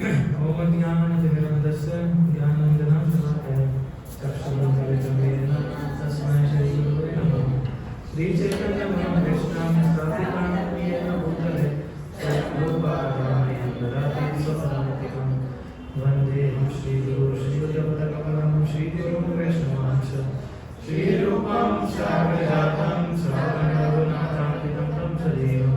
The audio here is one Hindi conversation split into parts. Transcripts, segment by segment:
ओम ज्ञानतिमिरन्धस्य ज्ञानाञ्जनशलाकया चक्षुरुन्मिलितं येन तस्मै श्रीगुरवे नमः। श्रीचैतन्यमनोभीष्टां स्थापितां येन भूतले स्वयं रूपाधारयन् ददाति स्वपदान्तिकं। वन्देऽहं श्रीगुरुं श्रीयुतपदकमलं श्रीगुरुं वैष्णवांश श्रीरूपं साग्रजातं सहगणरघुनाथान्वितं तं सजीवं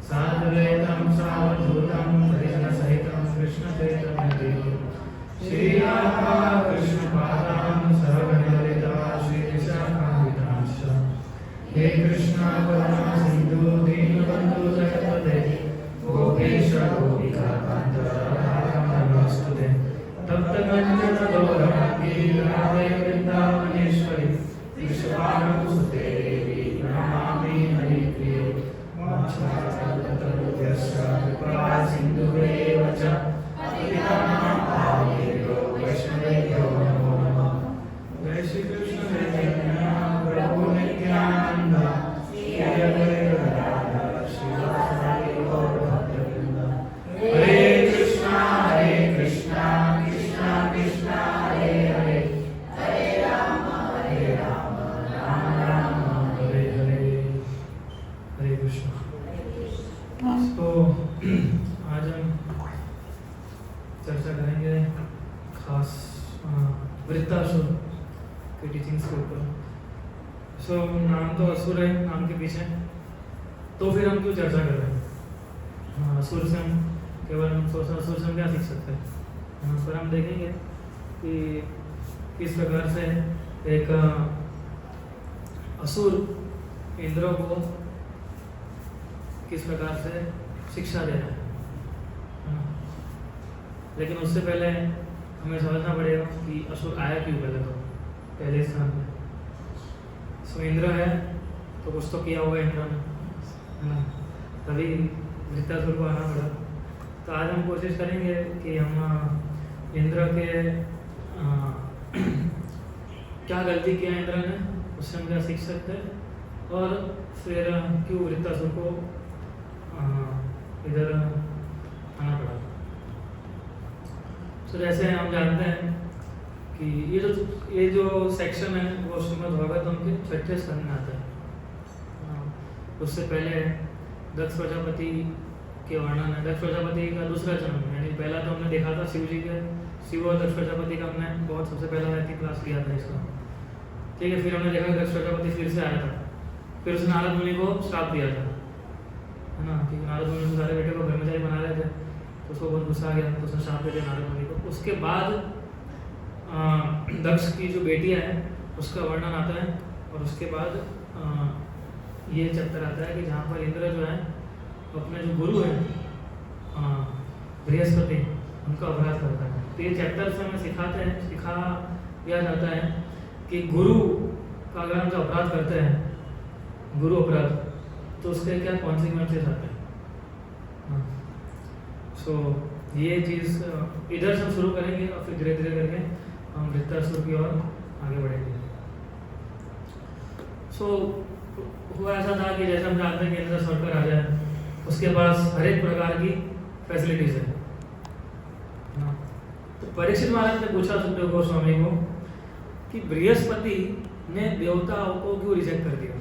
साद्वैतं सावधूतं परिजनसहितं कृष्णचैतन्यदेवं श्रीराधा कृष्णपादां सहगणललिता श्रीविशाखान्वितांश्च। हे कृष्णा करुणा सिन्धु दीनबन्धु जगत्पते गोपेश गोपिकान्त राधाकान्तस्तुते तप्त कंचन गौरांगी राधे वृंदावनेश्वरी विश्वभानुसुते देवी नमामि हरिप्रिये। मोक्षार्थकल्पतरुभ्यश्च कृपा सिन्धुभ्येव च पतितानां पावनेभ्यो वैष्णवेभ्यो नमो नमः। जय श्री कृष्ण चैतन्य प्रभु नित्यानंद श्री अद्वैत गदाधर श्रीवासादि गौर भक्तवृंद। हरे कृष्णा कृष्णा कृष्णा हरे हरे हरे राम राम राम हरे हरे। हरे कृष्ण। तो आज हम चर्चा करेंगे खास वृत्तासुर की टीचिंग्स के ऊपर। सो नाम तो असुर है नाम के पीछे, तो फिर हम क्यों चर्चा कर रहे हैं? असुर से हम केवल असुर से हम क्या सीख सकते हैं? पर हम देखेंगे कि किस प्रकार से एक असुर इंद्र को किस प्रकार से शिक्षा दे रहा है। लेकिन उससे पहले हमें समझना पड़ेगा कि असुर आया क्यों पहले स्थान पे। सो इंद्र है तो कुछ तो किया होगा इंद्र ने, है ना, तभी वृत्तासुर को आना पड़ा। तो आज हम कोशिश करेंगे कि हम इंद्र के क्या गलती किया इंद्र ने, उससे हम क्या सीख सकते हैं, और फिर क्यों वृत्तासुर को इधर आना पड़ा। तो जैसे हम जानते हैं कि ये जो सेक्शन है वो श्रीमद् भागवतम के 6ठे स्कंद में आता है। उससे पहले दक्ष प्रजापति के वर्णन है। दक्ष प्रजापति का दूसरा जन्म, यानी पहला तो हमने देखा था शिव और दक्ष प्रजापति का हमने बहुत सबसे पहला नैतिक क्लास लिया था इसका, ठीक है। फिर हमने देखा दक्ष प्रजापति फिर से आया था, फिर उसने नारद मुनि को श्राप दिया था, है ना, कि नारद मुनि सारे बेटे को ब्रह्मचारी बना रहे थे, तो उसको बहुत गुस्सा आ गया, तो उसने श्राप दे दिया नारद मुनि को। उसके बाद दक्ष की जो बेटियां हैं उसका वर्णन आता है, और उसके बाद ये चैप्टर आता है कि जहाँ पर इंद्र जो है अपने जो गुरु हैं बृहस्पति उनका अपराध करता है। तो ये चैप्टर से हमें सिखाया जाता है कि गुरु का अगर हम जो अपराध करते हैं, गुरु अपराध, तो उसके क्या कॉन्सिक्वेंसेस आते हैं। सो ये चीज़ इधर से हम शुरू करेंगे और फिर धीरे धीरे करके हम वृत्तासुर की ओर आगे बढ़ेंगे। सो हुआ ऐसा था कि जैसे हम जानते हैं कि इंद्र स्वर्ग का राजा है, उसके पास हर एक प्रकार की फैसिलिटीज है। तो परीक्षित महाराज ने पूछा सुखदेव गोस्वामी को कि बृहस्पति ने देवताओं को क्यों रिजेक्ट कर दिया,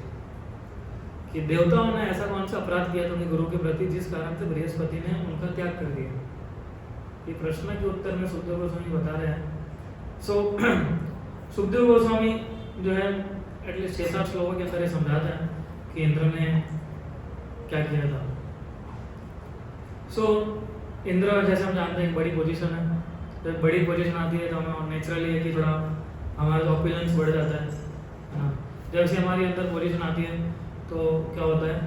कि देवताओं ने ऐसा कौन सा अपराध किया था उनके गुरु के प्रति जिस कारण से बृहस्पति ने उनका त्याग कर दिया। ये प्रश्न के उत्तर में सुखदेव गोस्वामी बता रहे हैं। सो सुखदेव गोस्वामी जो है एटलीस्ट 6-7 श्लोकों के अंदर समझाते हैं कि इंद्र ने क्या किया था। सो इंद्र जैसे हम जानते हैं एक बड़ी पोजीशन है, जब बड़ी पोजीशन आती है तो हमें नेचुरली है कि थोड़ा हमारा जो ऑपिलेंस बढ़ जाता है ना। जैसे हमारी अंदर पोजीशन आती है तो क्या होता है,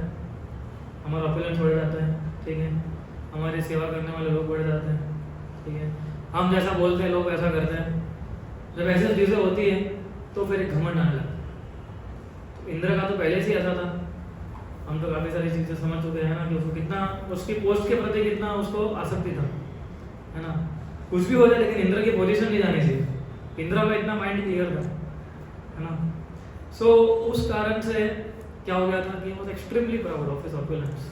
हमारा ऑपिलेंस बढ़ जाता है, ठीक है, हमारी सेवा करने वाले लोग बढ़ जाते हैं, ठीक है, हम जैसा बोलते हैं लोग वैसा करते हैं। जब ऐसी चीज़ें होती है तो फिर एक घमंड आने लगता है। तो इंद्र का तो पहले से ऐसा था, हम तो काफ़ी सारी चीज़ें समझ चुके हैं ना, कि उसको कितना उसकी पोस्ट के प्रति कितना उसको आसक्ति था, है ना। कुछ भी हो जाए लेकिन इंद्र की पोजीशन नहीं जानी चाहिए, इंद्र का इतना माइंड क्लियर था, है ना। सो उस कारण से क्या हो गया था कि वो extremely proud of his opulence.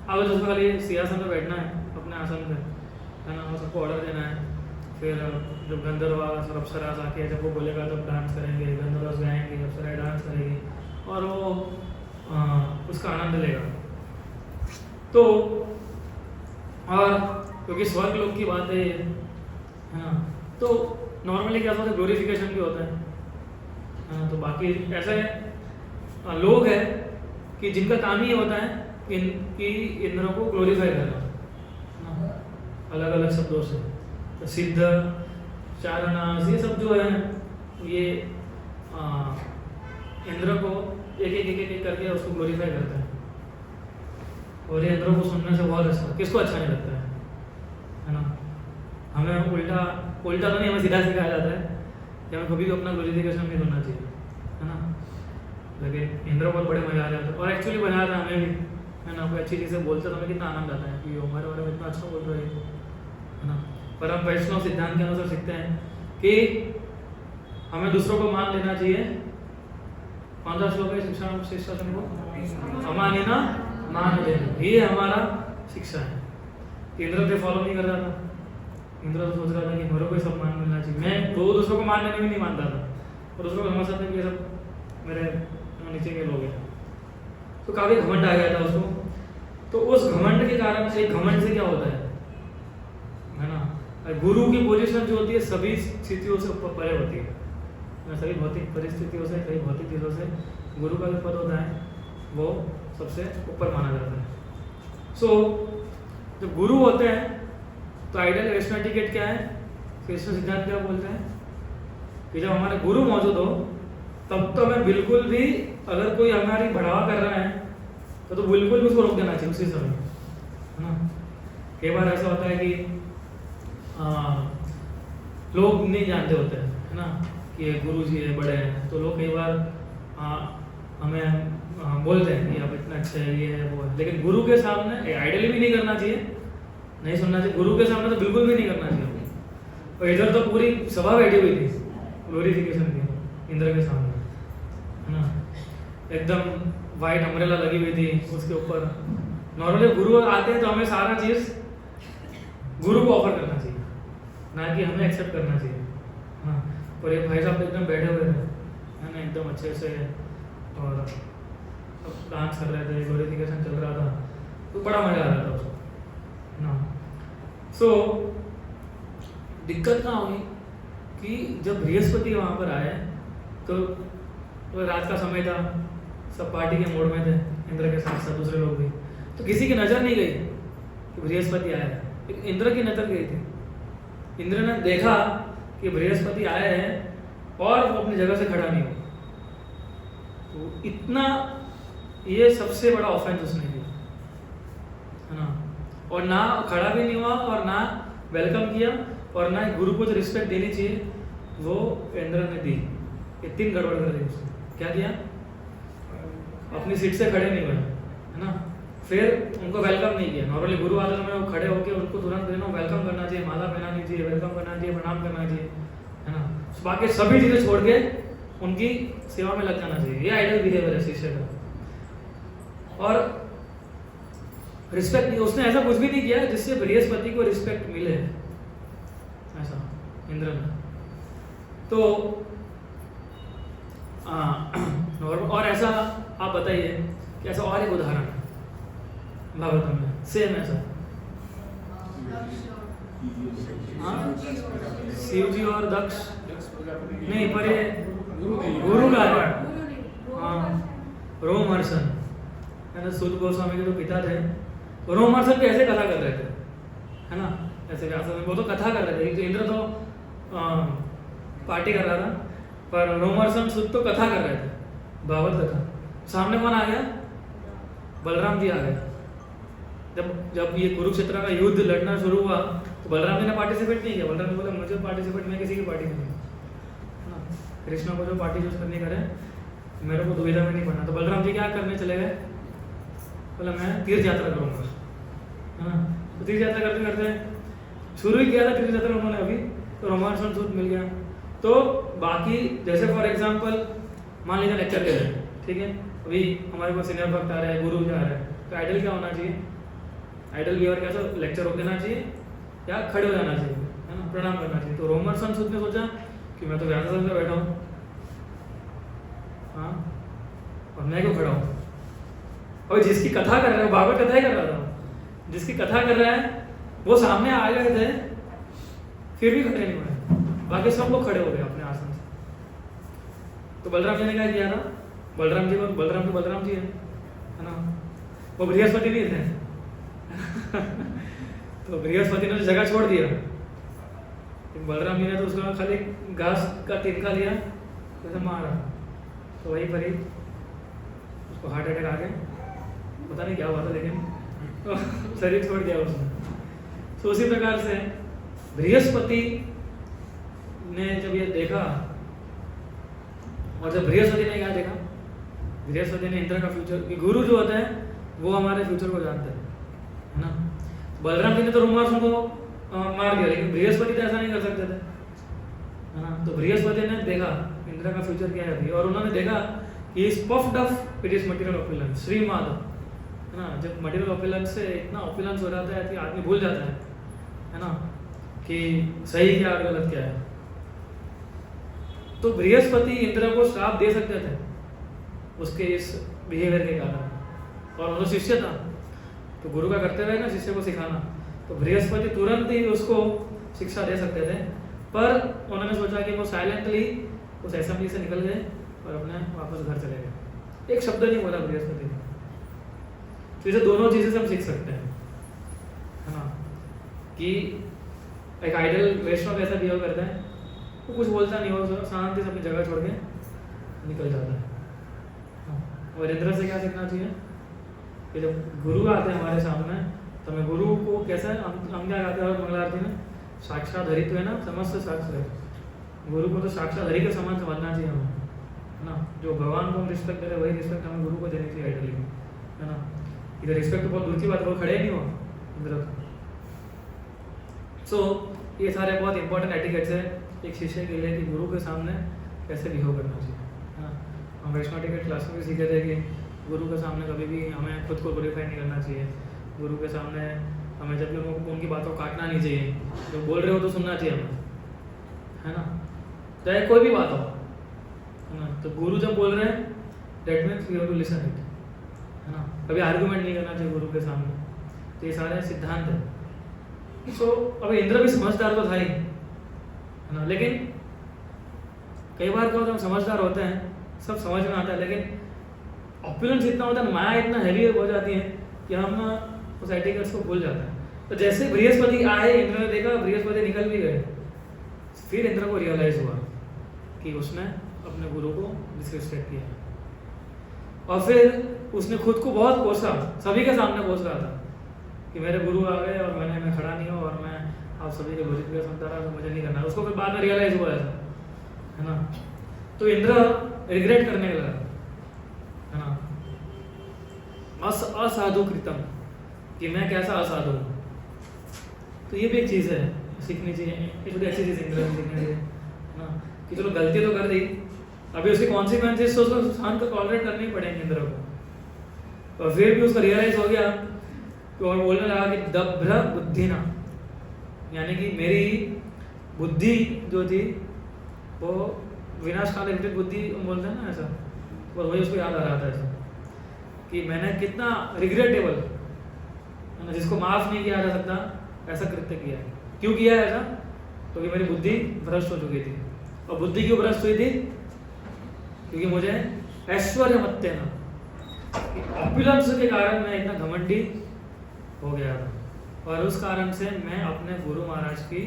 अब उसको खाली सिंहासन पर बैठना है अपने आसन पे, है ना, वो सब सबको ऑर्डर देना है। फिर जब गंधर्वास और अप्सरास आके जब वो बोलेगा तब डांस करेंगे, गंधर्वास गाएंगे, अप्सराएं डांस करेंगी और वो उसका आनंद लेगा। तो और क्योंकि स्वर्ग लोक की बात है हाँ, तो नॉर्मली क्या होता है, ग्लोरिफिकेशन भी होता है हाँ। तो बाकी ऐसे लोग हैं कि जिनका काम ही होता है कि इंद्र को ग्लोरीफाई करना अलग अलग शब्दों से। तो सिद्ध, चारणास, ये सब जो है ये इंद्र को एक करके उसको ग्लोरीफाई करते हैं। और ये इंद्र को सुनने से बहुत अच्छा, किसको अच्छा नहीं लगता है ना। हमें उल्टा तो नहीं, हमें सीधा सिखाया जाता है कि हमें कभी भी अपना ग्लोरिफिकेशन नहीं करना चाहिए है ना। लेकिन इंद्र को बड़े मजा आ जाता है और एक्चुअली मजा आता है हमें भी है ना। कोई अच्छी चीज़ें बोलते तो हमें कितना आनंद आता है कि हमारे बारे में इतना अच्छा बोल रहे है ना। पर हम वैष्णव सिद्धांत के अनुसार सीखते हैं कि हमें दूसरों को मान लेना चाहिए। कौन सा श्लोक है शिक्षाशन को? अमानी ना मान लेना, ये हमारा शिक्षा है। इंद्र तो फॉलो नहीं कर रहा था, इंद्र तो सोच रहा था कि मेरे को सब मान मिलना चाहिए। मैं तो दूसरों को मान लेने में नहीं मानता था और दूसरों को समझता था कि ये सब मेरे नीचे के लोग हैं। तो काफी घमंड आ गया था उसको। तो उस घमंड के कारण से, घमंड से क्या होता है ना, गुरु की पोजीशन जो होती है सभी स्थितियों से ऊपर परे होती है, सभी भौतिक परिस्थितियों से, कई भौतिक चीज़ों से गुरु का जो पद होता है वो सबसे ऊपर माना जाता है। सो जब गुरु होते हैं तो आइडियल वैष्णव टिकट क्या है, कृष्ण सिद्धांत क्या बोलते हैं कि जब हमारे गुरु मौजूद हो तब तो हमें बिल्कुल भी, अगर कोई हमारी बढ़ावा कर रहा है तो बिल्कुल भी उसको रोक देना चाहिए उसी समय है ना। कई बार ऐसा होता है कि लोग नहीं जानते होते हैं है ना कि गुरु जी है, बड़े हैं, तो लोग कई बार हमें बोलते हैं कि आप इतना अच्छे है, ये है वो है। लेकिन गुरु के सामने आइडियली भी नहीं करना चाहिए, नहीं सुनना चाहिए। गुरु के सामने तो बिल्कुल भी नहीं करना चाहिए। और इधर तो पूरी सभा बैठी हुई थी ग्लोरिफिकेशन की इंद्र के सामने है ना, एकदम वाइट अम्ब्रेला लगी हुई थी उसके ऊपर। नॉर्मली गुरु आते हैं तो हमें सारा चीज़ गुरु को ऑफर करना चाहिए, ना कि हमें एक्सेप्ट करना चाहिए हाँ। और ये भाई साहब एकदम बैठे हुए थे है ना, एकदम अच्छे से, और डांस कर रहे थे, ग्लोरिफिकेशन चल रहा था, तो बड़ा मजा आ रहा था उसको ना। सो दिक्कत कहाँ हुई कि जब बृहस्पति वहाँ पर आए तो रात का समय था, सब पार्टी के मोड में थे, इंद्र के साथ साथ दूसरे लोग भी। तो किसी की नज़र नहीं गई कि बृहस्पति आया है, लेकिन इंद्र की नज़र गई थी। इंद्र ने देखा कि बृहस्पति आए हैं और वो अपनी जगह से खड़ा नहीं हुआ। तो इतना, ये सबसे बड़ा ऑफेंस उसने किया है ना। और ना खड़ा भी नहीं हुआ और ना वेलकम किया और ना गुरु को जो रिस्पेक्ट देनी चाहिए वो इंद्र ने दी। ये तीन गड़बड़ कर दी उसने। क्या किया? अपनी सीट से खड़े नहीं हुए है ना, फिर उनको वेलकम नहीं किया। नॉर्मली गुरु आदर में वो खड़े होकर उनको तुरंत वेलकम करना चाहिए, माला पहनानी चाहिए, वेलकम करना चाहिए, प्रणाम करना चाहिए है ना। बाकी सभी चीज़ें छोड़ के उनकी सेवा में लग जाना चाहिए। ये आइडियल बिहेवियर है शिष्य का। और रिस्पेक्ट नहीं, उसने ऐसा कुछ भी नहीं किया जिससे बृहस्पति को रिस्पेक्ट मिले, ऐसा इंद्र ने। तो और ऐसा आप बताइए कि ऐसा और एक उदाहरण है भागवतम में सेम ऐसा। हाँ, शिव जी और दक्ष नहीं, पर ये गुरु का है। हाँ, रोमहर्षण है ना, सूत गोस्वामी के जो पिता थे, रोमहर्षण भी ऐसे कथा कर रहे थे है ना, ऐसे व्यास में वो तो कथा कर रहे थे। तो इंद्र तो पार्टी कर रहा था, पर रोमहर्षण सूत तो कथा कर रहे थे, भागवत कथा। सामने कौन आ गया? बलराम जी आ गए। जब ये कुरुक्षेत्र का युद्ध लड़ना शुरू हुआ तो बलराम जी ने पार्टिसिपेट नहीं किया। बलराम जी बोला मुझे पार्टिसिपेट, मैं किसी की पार्टी नहीं है ना, कृष्ण को जो पार्टी चूज करनी करे, मेरे को दुविधा में नहीं पड़ना। तो बलराम जी क्या करने चले गए? बोला मैं तीर्थ यात्रा करूँगा है ना। तो तीर्थ यात्रा करते करते शुरू ही किया था तीर्थ यात्रा उन्होंने अभी, तो रोमहर्षण सूत मिल गया। तो बाकी जैसे फॉर एग्जाम्पल मान लीजिए लेक्चर ले रहे हैं, ठीक है, अभी हमारे पास सीनियर भक्त आ रहे हैं, गुरु जी आ रहे हैं, तो आइडियल क्या होना चाहिए? आइडियल बिहेवियर कैसा? लेक्चर रोक देना चाहिए या खड़े हो जाना चाहिए, है ना, प्रणाम करना चाहिए। तो रोमन संत ने सोचा कि मैं तो व्यासासन में बैठा हूँ, हाँ, और मैं क्यों खड़ा हूँ। और जिसकी कथा कर रहा है, भागवत कथा ही कर रहा था, जिसकी कथा कर रहा है वो सामने आ गए थे, फिर भी खड़े नहीं हुए, बाकी सब लोग खड़े हो गए अपने आसन से। तो बलराम जी ने क्या किया था, बलराम जी है ना, वो बृहस्पति नहीं थे तो बृहस्पति ने तो जगह छोड़ दिया, बलराम जी ने तो उसका खाली घास का तिनका लिया, वैसे मारा, तो वहीं पर ही उसको हार्ट अटैक आ गया, पता नहीं क्या हुआ था, लेकिन शरीर छोड़ दिया उसने। तो उसी प्रकार से बृहस्पति ने जब ये देखा, और जब बृहस्पति ने क्या देखा, बृहस्पति ने इंद्र का फ्यूचर, कि गुरु जो होता है वो हमारे फ्यूचर को जानते हैं, है ना। बलराम जी ने तो रोमांस को मार दिया, लेकिन बृहस्पति तो ऐसा नहीं कर सकते थे, है ना। तो बृहस्पति ने देखा इंद्र का फ्यूचर क्या है अभी, और उन्होंने देखा कि is puffed up it is material opulence, Shri Madhav, है ना। जब मटेरियल ऑपुलेंस से इतना ऑपुलेंस हो जाता है कि आदमी भूल जाता है ना, कि सही क्या और गलत क्या है। तो बृहस्पति इंद्र को श्राप दे सकते थे उसके इस बिहेवियर के कारण, और वो शिष्य था, तो गुरु का करते हुए ना शिष्य को सिखाना, तो बृहस्पति तुरंत ही उसको शिक्षा दे सकते थे, पर उन्होंने सोचा कि वो साइलेंटली उस असेंबली से निकल गए और अपने वापस घर चले गए, एक शब्द नहीं बोला बृहस्पति ने। तो इसे दोनों चीजें से हम सीख सकते हैं, है ना, कि एक आइडल वैष्णव कैसा बिहेव करता है, वो कुछ बोलता नहीं, वो शांति से अपनी जगह छोड़ के निकल जाता है। और इंद्र से क्या सीखना चाहिए कि जब गुरु आते हैं हमारे सामने, तो हमें गुरु को कैसा, हम क्या कहते हैं मंगला आरती में, साक्षात हरित्व है ना, समस्त साक्षात, गुरु को तो साक्षात हरि के समान समझना चाहिए हमें, है ना। जो भगवान को हम रिस्पेक्ट करें वही रिस्पेक्ट हमें गुरु को देनी चाहिए आइडली, है ना। इधर रिस्पेक्ट तो बहुत दूर की बात, वो खड़े नहीं हो इंद्र। सो ये सारे बहुत इंपॉर्टेंट एटिकेट्स है एक शिष्य के लिए कि गुरु के सामने कैसे बिहेव करना चाहिए, है ना। हम वैष्णव एटिकेट क्लास में भी सीखे थे कि गुरु के सामने कभी भी हमें खुद को ग्लोरीफाई नहीं करना चाहिए, गुरु के सामने हमें जब भी उनकी बातों को काटना नहीं चाहिए, जो बोल रहे हो तो सुनना चाहिए हमें, है ना, चाहे कोई भी बात हो, है ना। तो गुरु जब बोल रहे हैं that means we have to listen it, है ना, कभी आर्गुमेंट नहीं करना चाहिए गुरु के सामने। तो ये सारे सिद्धांत है। सो अब इंद्र भी समझदार तो था ही, है ना, लेकिन कई बार क्या होता है, हम समझदार होते हैं, सब समझ में आता है, लेकिन ऑपुलेंस इतना होता है, माया इतना हैवी हो जाती है कि हम उस एटिकेट्स को भूल जाते हैं। तो जैसे बृहस्पति आए, इंद्र ने देखा बृहस्पति निकल भी गए, फिर इंद्र को रियलाइज हुआ कि उसने अपने गुरु को डिसरिस्पेक्ट किया, और फिर उसने खुद को बहुत कोसा, सभी के सामने कोस रहा था कि मेरे गुरु आ गए और मैं खड़ा नहीं हूँ, और मैं आप सभी के भोजित का सुनता रहा, तो मुझे नहीं करना। उसको फिर बाद में रियलाइज हुआ ऐसा, है ना। तो इंद्र रिग्रेट करने लगा, है ना, असाधु कृतम, कि मैं कैसा असाधु हूँ। तो ये भी एक चीज़ है सीखनी चाहिए, ये थोड़ी अच्छी चीज़ इंद्र से सीखनी चाहिए, है ना, कि चलो गलती तो कर दी, अभी उसके कॉन्सिक्वेंसेस तो उसको शांत को टॉलरेट करने ही पड़ेंगे इंद्र को। और फिर भी उसको रियलाइज हो गया, तो और बोलने लगा कि दभ्र बुद्धि ना, यानी कि मेरी बुद्धि जो थी वो विनाशकाल बुद्धि बोलते हैं ना, ऐसा, और वही उसको याद आ रहा था ऐसा कि मैंने कितना रिग्रेटेबल, है ना, जिसको माफ नहीं किया जा सकता ऐसा कृत्य किया है। क्यों किया है ऐसा? क्योंकि मेरी बुद्धि भ्रष्ट हो चुकी थी। और बुद्धि क्यों भ्रष्ट हुई थी? क्योंकि मुझे ऐश्वर्य मत्ते ना, ऑपुलेंस के कारण मैं इतना घमंडी हो गया था, और उस कारण से मैं अपने गुरु महाराज की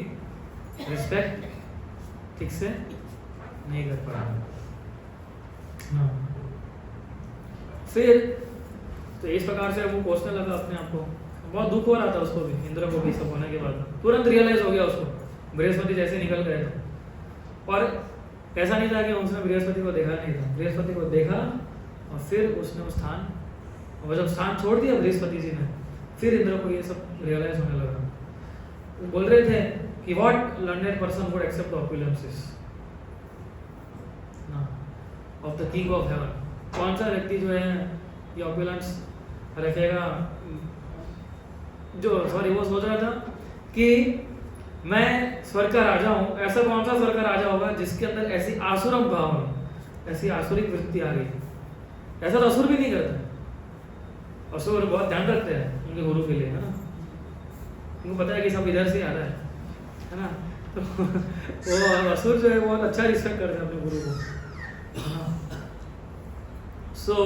रिस्पेक्ट ठीक से नहीं कर पाया। हाँ। फिर तो इस प्रकार से वो कोसने लगा अपने आप को, बहुत दुख हो रहा था उसको भी, इंद्र को भी, सब होने के बाद तुरंत रियलाइज हो गया उसको, बृहस्पति जैसे निकल गए थे। और ऐसा नहीं था कि उसने बृहस्पति को देखा नहीं था, बृहस्पति को देखा और फिर उसने वो स्थान, और जब स्थान छोड़ दिया बृहस्पति जी ने, फिर इंद्र को ये सब रियलाइज होने लगा। वो बोल रहे थे कि what learned person would accept the opulences of the king of heaven. कौन सा व्यक्ति जो है ये ऑपुलेंस रखेगा, जो सॉरी वो सोच रहा था कि मैं स्वर्ग का राजा हूँ, ऐसा कौन सा स्वर्ग का राजा होगा जिसके अंदर ऐसी आसुरम भाव है, ऐसी आसुरिक वृत्ति आ गई। ऐसा तो असुर भी नहीं करता है। असुर बहुत ध्यान रखते हैं उनके गुरु के लिए, है ना, उनको पता है कि सब इधर से आ रहा है ना, तो वो असुर जो है वो बहुत अच्छा रिस्पेक्ट करते हैं अपने गुरु को। सो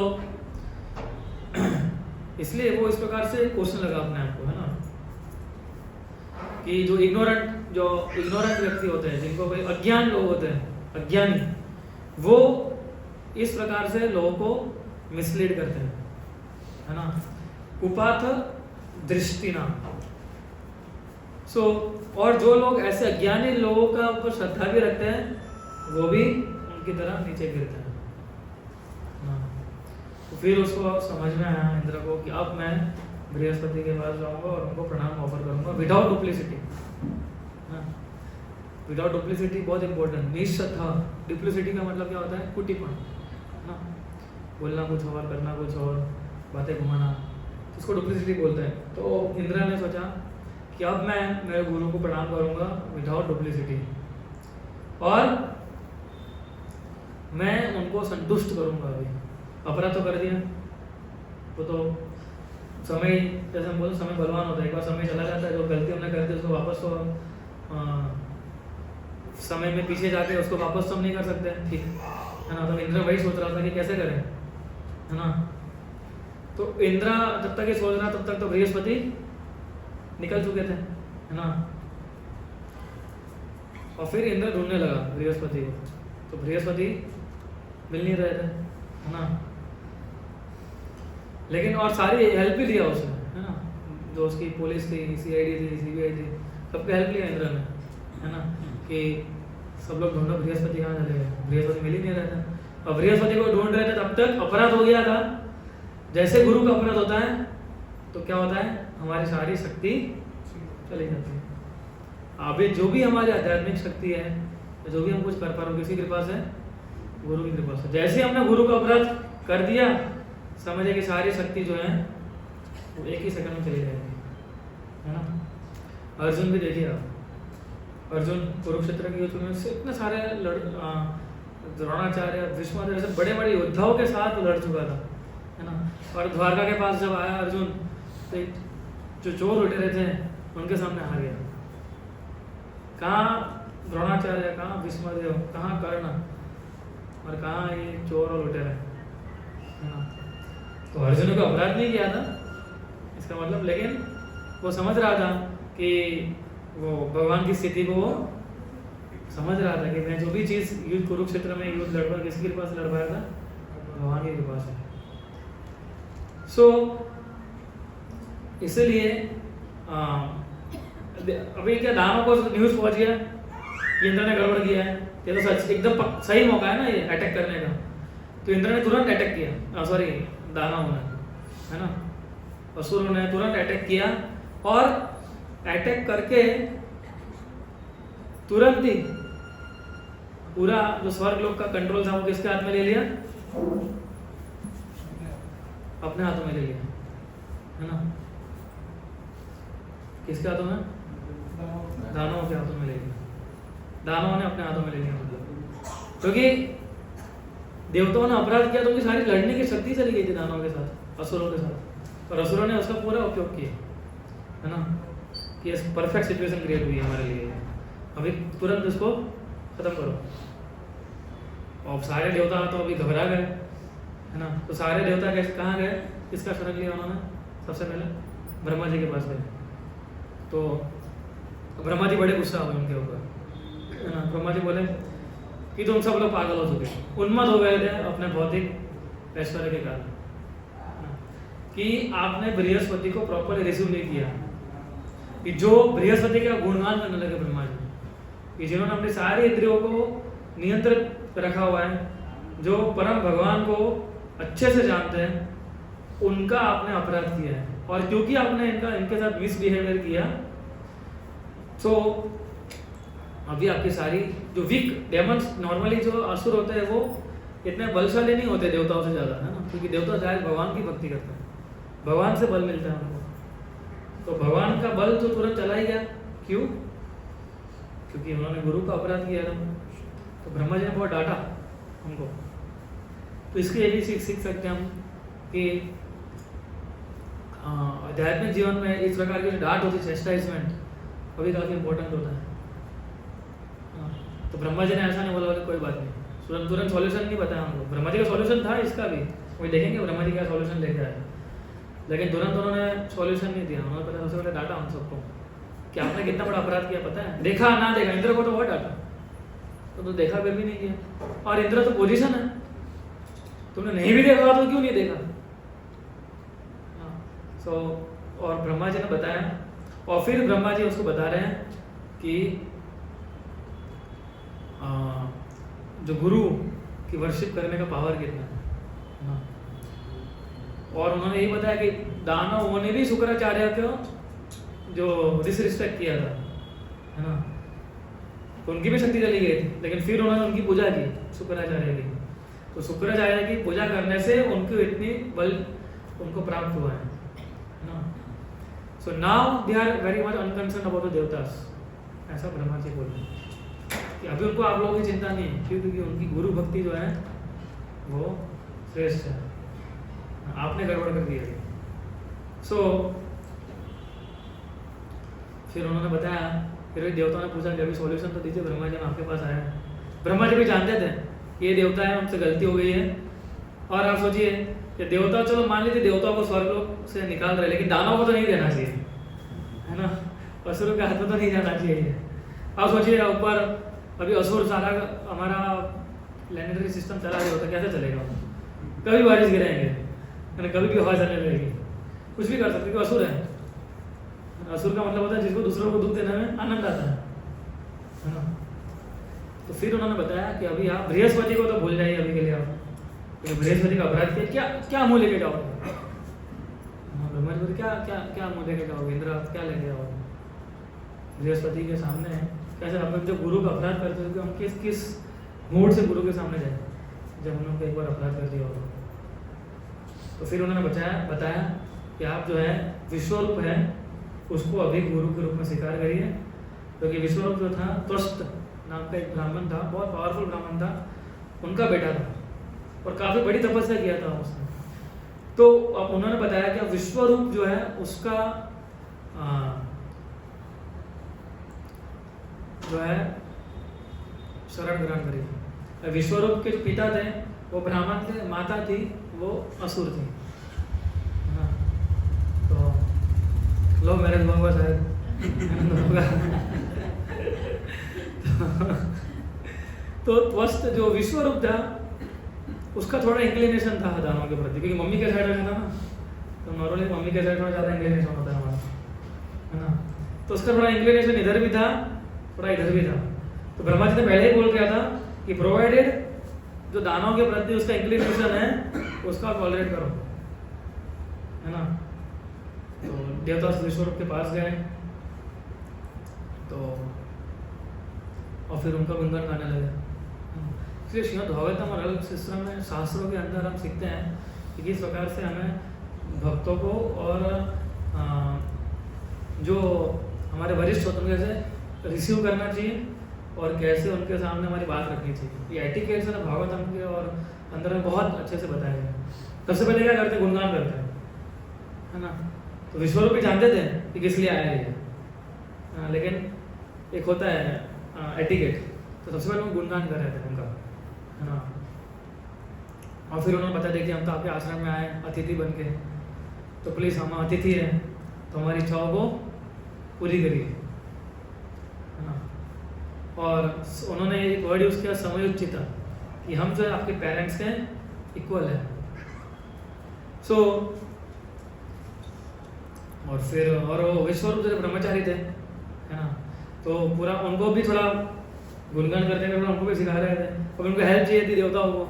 इसलिए वो इस प्रकार से क्वेश्चन लगा अपने आप को, है ना, कि जो इग्नोरेंट व्यक्ति होते हैं, जिनको कोई अज्ञान लोग होते हैं, अज्ञानी, वो इस प्रकार से लोगों को मिसलीड करते हैं, है ना, उपाथ दृष्टि नाम। सो और जो लोग ऐसे अज्ञानी लोगों का ऊपर श्रद्धा भी रखते हैं, वो भी उनकी तरह नीचे गिरते हैं। तो फिर उसको समझ में आया इंद्र को कि अब मैं बृहस्पति के पास जाऊंगा और उनको प्रणाम ऑफर करूंगा विदाउट डुप्लिसिटी। विदाउट डुप्लिसिटी बहुत इंपॉर्टेंट। निश्चता, डुप्लिसिटी का मतलब क्या होता है? कुटीपन, ना, बोलना कुछ और, करना कुछ और, बातें घुमाना, इसको डुप्लिसिटी बोलते हैं। तो इंद्र ने सोचा कि अब मैं मेरे गुरु को प्रणाम करूंगा विदाउट डुप्लिसिटी और मैं उनको संतुष्ट करूंगा। अभी अपराध तो कर दिया, वो तो समय, जैसे हम बोलते समय बलवान होता है, एक बार समय चला जाता है, जो गलती हमने कर दी उसको वापस तो समय में पीछे जाके उसको वापस तो हम नहीं कर सकते, ठीक है ना। तो इंद्र वही सोच रहा था कि कैसे करें, है ना। तो इंद्र जब तक ये सोच रहा तब तक तो बृहस्पति निकल चुके थे, है ना। और फिर इंद्र ढूंढने लगा बृहस्पति को, तो बृहस्पति मिल नहीं रहे थे, है ना। लेकिन और सारी हेल्प भी दिया उसने, है ना, जो उसकी पुलिस थी, CID थी, CBI थी, सबकी हेल्प लिया इंद्र ने, है ना, कि सब लोग ढूंढो बृहस्पति कहाँ चले गए, बृहस्पति मिल ही नहीं रहा था। और बृहस्पति को ढूंढ रहे थे तब तक अपराध हो गया था। जैसे गुरु का अपराध होता है तो क्या होता है, हमारी सारी शक्ति चली जाती है। अभी जो भी हमारी आध्यात्मिक शक्ति है, जो भी हम कुछ कर पा रहे हो, किसी कृपा से, गुरु की कृपा से। जैसे हमने गुरु का अपराध कर दिया, समझे कि सारी शक्ति जो है वो एक ही सेकंड में चली जाएगी, है ना। अर्जुन भी देखिए आप, अर्जुन कुरुक्षेत्र के युद्ध में से इतने सारे द्रोणाचार्य, भीष्माचार्य, ऐसे बड़े बड़े योद्धाओं के साथ लड़ चुका था, है ना। और द्वारका के पास जब आया अर्जुन, तो जो चोर लुटेरे थे उनके सामने हार गया। कहाँ द्रोणाचार्य, कहाँ भीष्मदेव, कहाँ कर्ण, और कहाँ ये चोर और लुटेरे, है ना। तो अर्जुन ने कोई अपराध नहीं किया था इसका मतलब, लेकिन वो समझ रहा था कि वो भगवान की स्थिति को वो समझ रहा था कि मैं जो भी चीज़ युद्ध कुरुक्षेत्र में युद्ध लड़ पाया, किसकी कृपा से लड़ पाया था, भगवान की कृपा से। सो इसलिए अभी क्या दानों को न्यूज़ पहुंच गया इंद्र ने गड़बड़ किया है, ये तो सच एकदम सही मौका है ना ये अटैक करने का। तो इंद्र ने तुरंत अटैक किया, सॉरी दानवों ने, है ना, असुरों ने तुरंत अटैक किया और अटैक करके तुरंत ही पूरा जो स्वर्ग लोक का कंट्रोल था वो किसके हाथ में ले लिया, अपने हाथों में ले लिया, है ना। किसके हाथों में? दानवों के हाथों में ले लिया, दानवों ने अपने हाथों में ले लिया, मतलब क्योंकि देवताओं ने अपराध किया तो उनकी सारी लड़ने की शक्ति चली गई थी दानवों के साथ, असुरों के साथ, और असुरों ने उसका पूरा उपयोग किया, है ना, कि परफेक्ट सिचुएशन क्रिएट हुई है हमारे लिए, अभी तुरंत इसको खत्म करो। और सारे देवता तो अभी घबरा गए, है ना। तो सारे देवता कैसे कहाँ गए, किसका शरण लिया उन्होंने? सबसे पहले ब्रह्मा जी के पास गए। तो ब्रह्मा जी बड़े गुस्सा हुए उनके ऊपर, है ना। ब्रह्मा जी बोले कि तुम सब लोग पागल हो चुके, उन्मत्त हो गए थे अपने भौतिक ऐश्वर्य के कारण, कि आपने बृहस्पति को प्रॉपर रिसीव नहीं किया, कि जो बृहस्पति का गुणगान करने लगे ब्रह्मा जी, कि जिन्होंने अपनी सारी इंद्रियों को नियंत्रित रखा हुआ है, जो परम भगवान को अच्छे से जानते हैं, उनका आपने अपराध किया है। और क्योंकि आपने इनके साथ मिसबिहेवियर किया, तो अभी आपकी सारी जो वीक डेमन्स, नॉर्मली जो असुर होते हैं वो इतने बलशाली नहीं होते देवताओं से ज़्यादा, है ना, क्योंकि देवता शायद भगवान की भक्ति करते हैं, भगवान से बल मिलता है उनको। तो भगवान का बल तो तुरंत चला ही गया, क्यों? क्योंकि उन्होंने गुरु का अपराध किया था। तो ब्रह्मा जी ने बहुत डांटा हमको। तो इसके ये भी सीख सकते हैं हम कि आध्यात्मिक जीवन में इस प्रकार की जो डांट होती है, चेस्टाइजमेंट, कभी काफ़ी इंपॉर्टेंट होता है। तो ब्रह्मा जी ने ऐसा नहीं बोला कि कोई बात नहीं, तुरंत सॉल्यूशन नहीं बताया हमको। ब्रह्मा जी का सॉल्यूशन था इसका भी, वही देखेंगे ब्रह्मा जी क्या सॉल्यूशन लेके आए। लेकिन तुरंत उन्होंने सॉल्यूशन नहीं दिया। उन्होंने पता सबसे पहले डांटा हम सबको कि आपने कितना बड़ा अपराध किया पता है। देखा ना देखा, इंद्र को तो बहुत डांटा, तो देखा फिर भी नहीं किया। और इंद्र तो पोजीशन है, तुमने नहीं भी देखा तो क्यों नहीं देखा। सो और ब्रह्मा जी ने बताया, और फिर ब्रह्मा जी उसको बता रहे हैं कि जो गुरु की वर्शिप करने का पावर कितना है। और उन्होंने यही बताया कि दानव ने भी शुक्राचार्य को जो डिसरिस्पेक्ट किया था, है ना, तो उनकी भी शक्ति चली गई थी, लेकिन फिर उन्होंने उनकी पूजा की, शुक्राचार्य की। तो शुक्राचार्य की पूजा करने से उनको इतनी बल उनको प्राप्त हुआ है ना। So now they are very much unconcern about the devatas, ऐसा ब्रह्मा जी बोल रहे हैं कि अभी उनको आप लोगों की चिंता नहीं है, क्योंकि उनकी गुरु भक्ति जो है वो श्रेष्ठ है, आपने गड़बड़ कर दिया। सो फिर उन्होंने बताया, फिर देवताओं ने पूछा कि अभी सॉल्यूशन तो दीजिए, ब्रह्मा जी आपके पास आया। ब्रह्मा जी भी जानते थे ये देवता है, हमसे गलती हो गई है। और आप सोचिए कि देवता, चलो मान लीजिए देवताओं को स्वर्ग से निकाल रहे, लेकिन दानवों को तो नहीं देना चाहिए, है ना, असुरों के हाथ में तो नहीं जाना चाहिए। आप सोचिए ऊपर अभी असुर सारा हमारा प्लैनेटरी सिस्टम चला रहा होता, कैसे चलेगा? कभी बारिश गिराएंगे, कभी भी हवा चलने लगेगी, कुछ भी कर सकते, क्योंकि असुर है। असुर का मतलब होता है जिसको दूसरों को दुख देने में आनंद आता है ना। तो फिर उन्होंने बताया कि अभी आप बृहस्पति को तो भूल जाइए अभी के लिए, आप बृहस्पति का अपराध किया, क्या क्या मुँह लेके जाओगे? ब्रह्मा जी क्या क्या क्या मुँह लेके जाओगे? इंद्र आप क्या लेके जाओगे बृहस्पति के सामने? कैसे हम जब गुरु का अपराध करते थे, हम किस किस मूड से गुरु के सामने जाए जब उन्होंने एक बार अपराध कर दिया होगा। तो फिर उन्होंने बताया कि आप जो है विश्वरूप है उसको अभी गुरु के रूप में स्वीकार करिए, क्योंकि विश्वरूप जो था त्वष्ट नाम का एक ब्राह्मण था, बहुत पावरफुल ब्राह्मण था, उनका बेटा था और काफ़ी बड़ी तपस्या किया था उसने। तो अब उन्होंने बताया कि विश्वरूप जो है उसका जो है शरण ग्रहण करिए। विश्वरूप के जो पिता थे वो ब्राह्मण थे, माता थी वो असुर थी, हाँ। तो लो मैरिज हुआ शायद तो त्वष्ट जो विश्वरूप था उसका थोड़ा इंक्लिनेशन था दानों के प्रति, क्योंकि मम्मी के साइड में था ना, तो नॉर्मली मम्मी के साइड में ज़्यादा इंक्लिनेशन होता है हमारा, है ना। तो उसका थोड़ा इंक्लिनेशन इधर भी था, थोड़ा इधर भी था। तो ब्रह्मा जी ने पहले ही बोल दिया था कि प्रोवाइडेड जो दानों के प्रति उसका इंक्लिनेशन है उसका टॉलरेट करो, है ना। तो देवता विश्वरूप के पास गए तो और फिर उनका गुणगान गाने लगे। इसलिए श्रीमद् भागवतम और अलग शास्त्रों के अंदर हम सीखते हैं कि किस प्रकार से हमें भक्तों को और जो हमारे वरिष्ठ होते हैं कैसे रिसीव करना चाहिए और कैसे उनके सामने हमारी बात रखनी चाहिए। ये एटिकेट्स है ना भागवतम के और अंदर में बहुत अच्छे से बताया गया। सबसे पहले क्या करते हैं? गुणगान करते हैं, है ना। तो विश्वरूप भी जानते थे कि किस लिए आया है, लेकिन एक होता है एटिकेट, तो सबसे पहले वो गुणगान कर रहे थे उनका, है ना। और फिर उन्होंने बता दिया कि हम तो आपके आश्रम में आए अतिथि बन के, तो प्लीज़ हम अतिथि हैं तो हमारी इच्छाओं को पूरी करिए, है ना। और उन्होंने एक वर्ड यूज़ किया समयोचिता, कि हम जो है आपके पेरेंट्स के इक्वल है। सो और फिर और वो विश्वरूप जो ब्रह्मचारी थे, है ना, तो पूरा उनको भी थोड़ा गुणगान करने का उनको भी सिखा रहे थे, और उनको हेल्प चाहिए थी देवताओं को,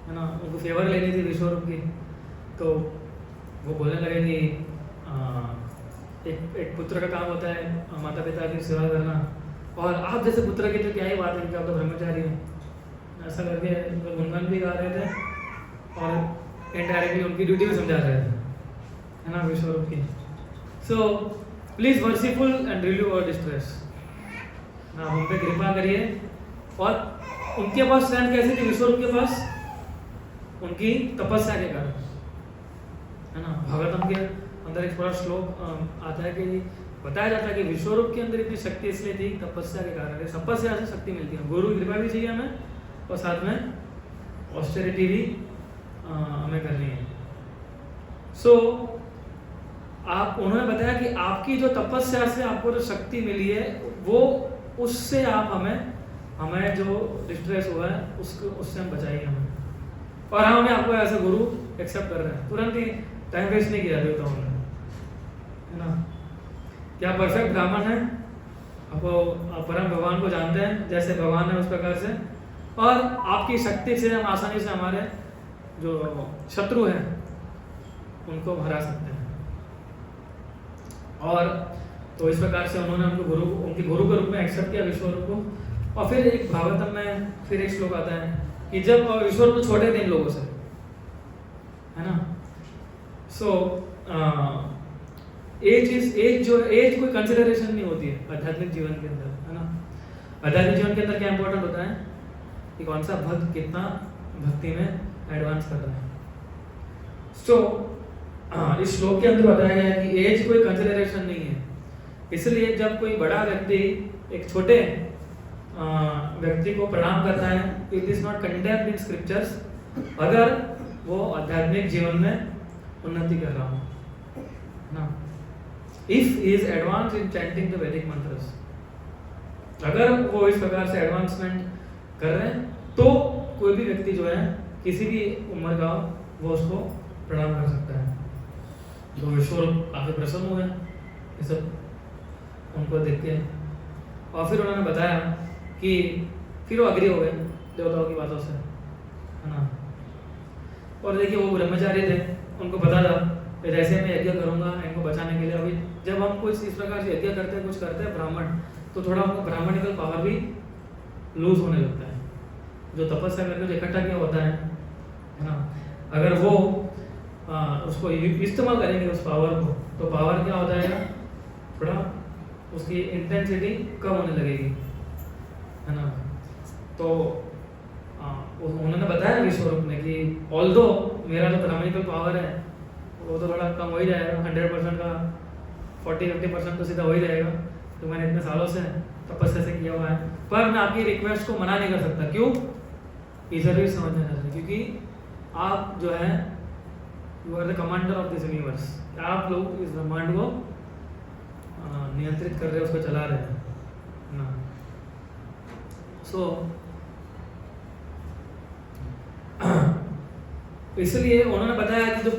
है ना, उनको फेवर लेनी थी विश्वरूप की। तो वो बोलने लगे कि एक पुत्र का काम होता है माता पिता की सेवा करना, और आप जैसे पुत्र की तो क्या ही बात है कि आप तो ब्रह्मचारी हैं, ऐसा करके गुणगान भी गा रहे थे और इनडायरेक्टली उनकी ड्यूटी भी समझा रहे थे, है ना, विश्वरूप की। So please merciful and relieve our distress. ना हम पे कृपा करिए। और उनके पास स्ट्रेंथ कैसी थी विश्वरूप के पास? उनकी तपस्या के कारण, है ना। भागवतम के अंदर एक बड़ा श्लोक आता है कि बताया जाता है कि विश्वरूप के अंदर इतनी शक्ति इसलिए थी तपस्या के कारण। तपस्या से शक्ति मिलती है, गुरु की कृपा भी चाहिए हमें और साथ में ऑस्टेरिटी भी हमें करनी है। सो आप उन्होंने बताया कि आपकी जो तपस्या से आपको जो शक्ति मिली है वो उससे आप हमें जो डिस्ट्रेस हुआ है उससे हम बचाइए हमें। और हमें आपको ऐसे गुरु एक्सेप्ट कर रहे हैं, तुरंत ही टाइम वेस्ट नहीं किया देवता उन्होंने, है ना। क्या परफेक्ट ब्राह्मण है, आपको आप परम भगवान को जानते हैं जैसे भगवान है उस प्रकार से, और आपकी शक्ति से हम आसानी से हमारे जो शत्रु हैं उनको हरा सकते हैं। और तो इस प्रकार से उन्होंने उनके गुरु के रूप में एक्सेप्ट किया विश्वरूप को। और फिर एक भागवतम में फिर एक श्लोक आता है कि जब विश्वरूप छोटे थे इन लोगों से, है ना। सो एज कोई कंसिडरेशन नहीं होती है आध्यात्मिक जीवन के अंदर, है ना। आध्यात्मिक जीवन के अंदर क्या इंपॉर्टेंट होता है कि कौन सा भक्त कितना भक्ति में एडवांस कर रहा है। सो इस श्लोक के अंदर बताया गया है कि एज कोई कंसिडरेशन नहीं है। इसलिए जब कोई बड़ा व्यक्ति एक छोटे व्यक्ति को प्रणाम करता है, it is not condemned in scriptures अगर वो आध्यात्मिक जीवन में उन्नति कर रहा हो ना। If is advance in chanting the वैदिक मंत्रस, अगर वो इस प्रकार से एडवांसमेंट कर रहे हैं तो कोई भी व्यक्ति जो है किसी भी उम्र का वो उसको प्रणाम कर सकता है। तो विश्वरूप काफी प्रसन्न हुए ये सब उनको देख के, और फिर उन्होंने बताया कि फिर वो अग्री हो गए देवताओं की बातों से, है ना। और देखिए वो ब्रह्मचारी थे, उनको पता था कि जैसे मैं यज्ञ करूंगा इनको बचाने के लिए। अभी जब हम कुछ इस प्रकार से यज्ञ करते हैं, कुछ करते हैं ब्राह्मण, तो थोड़ा उनको ब्राह्मणिकल पावर भी लूज होने लगता है। जो तपस्या करके जो इकट्ठा किया होता है ना, अगर वो उसको इस्तेमाल करेंगे उस पावर को, तो पावर क्या होता है, थोड़ा उसकी इंटेंसिटी कम होने लगेगी, है ना। तो उन्होंने बताया विश्वरूप ने कि ऑल्दो मेरा जो ब्राह्मणिकल पावर है वो तो थोड़ा कम हो ही जाएगा, 100% का 40-50% तो सीधा हो ही जाएगा, तो मैंने इतने सालों से तपस्या से किया हुआ है, पर मैं आपकी रिक्वेस्ट को मना नहीं कर सकता। क्यों? इधर भी समझना चाहिए, क्योंकि आप जो है you are the commander of this universe, आप लोग इस ब्रह्मांड को नियंत्रित कर रहे हैं, उसको चला रहे हैं ना। सो इसलिए उन्होंने बताया कि जो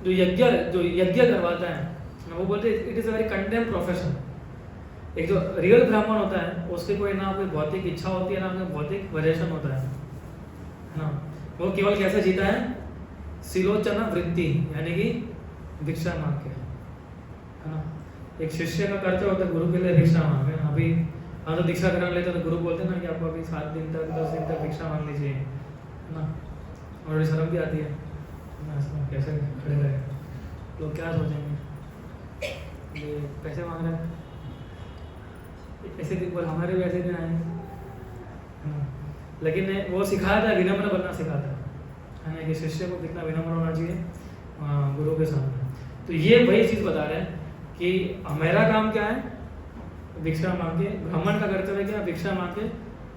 यज्ञ करवाता है वो बोलते it is a very condemned profession. एक जो रियल ब्राह्मण होता है उसके कोई ना कोई भौतिक इच्छा होती है ना कोई भौतिक वजह होता है ना। वो केवल कैसे जीता है, सिलोचना वृत्ति, यानी कि भिक्षा मांग के, है ना। एक शिष्य का कर्तव्य होता है गुरु के लिए भिक्षा मांगे। अभी हम तो दीक्षा कराने लेते तो गुरु बोलते हैं ना कि आपको अभी 7 दिन तक 10 दिन तक भिक्षा मांगनी चाहिए, है ना। और शर्म भी आती है कैसे खड़े रहे, लोग क्या सोचेंगे ये पैसे मांग रहे हैं, ऐसे दिन पर हमारे भी ऐसे दिन आएंगे, है ना। लेकिन वो सिखाया था, विनम्र बनना सिखाता है ना, कि शिष्य को कितना विनम्र होना चाहिए गुरु के सामने। तो ये वही चीज़ बता रहे हैं कि मेरा काम क्या है, भिक्षा मांग के। ब्राह्मण का कर्तव्य क्या है, भिक्षा मांग के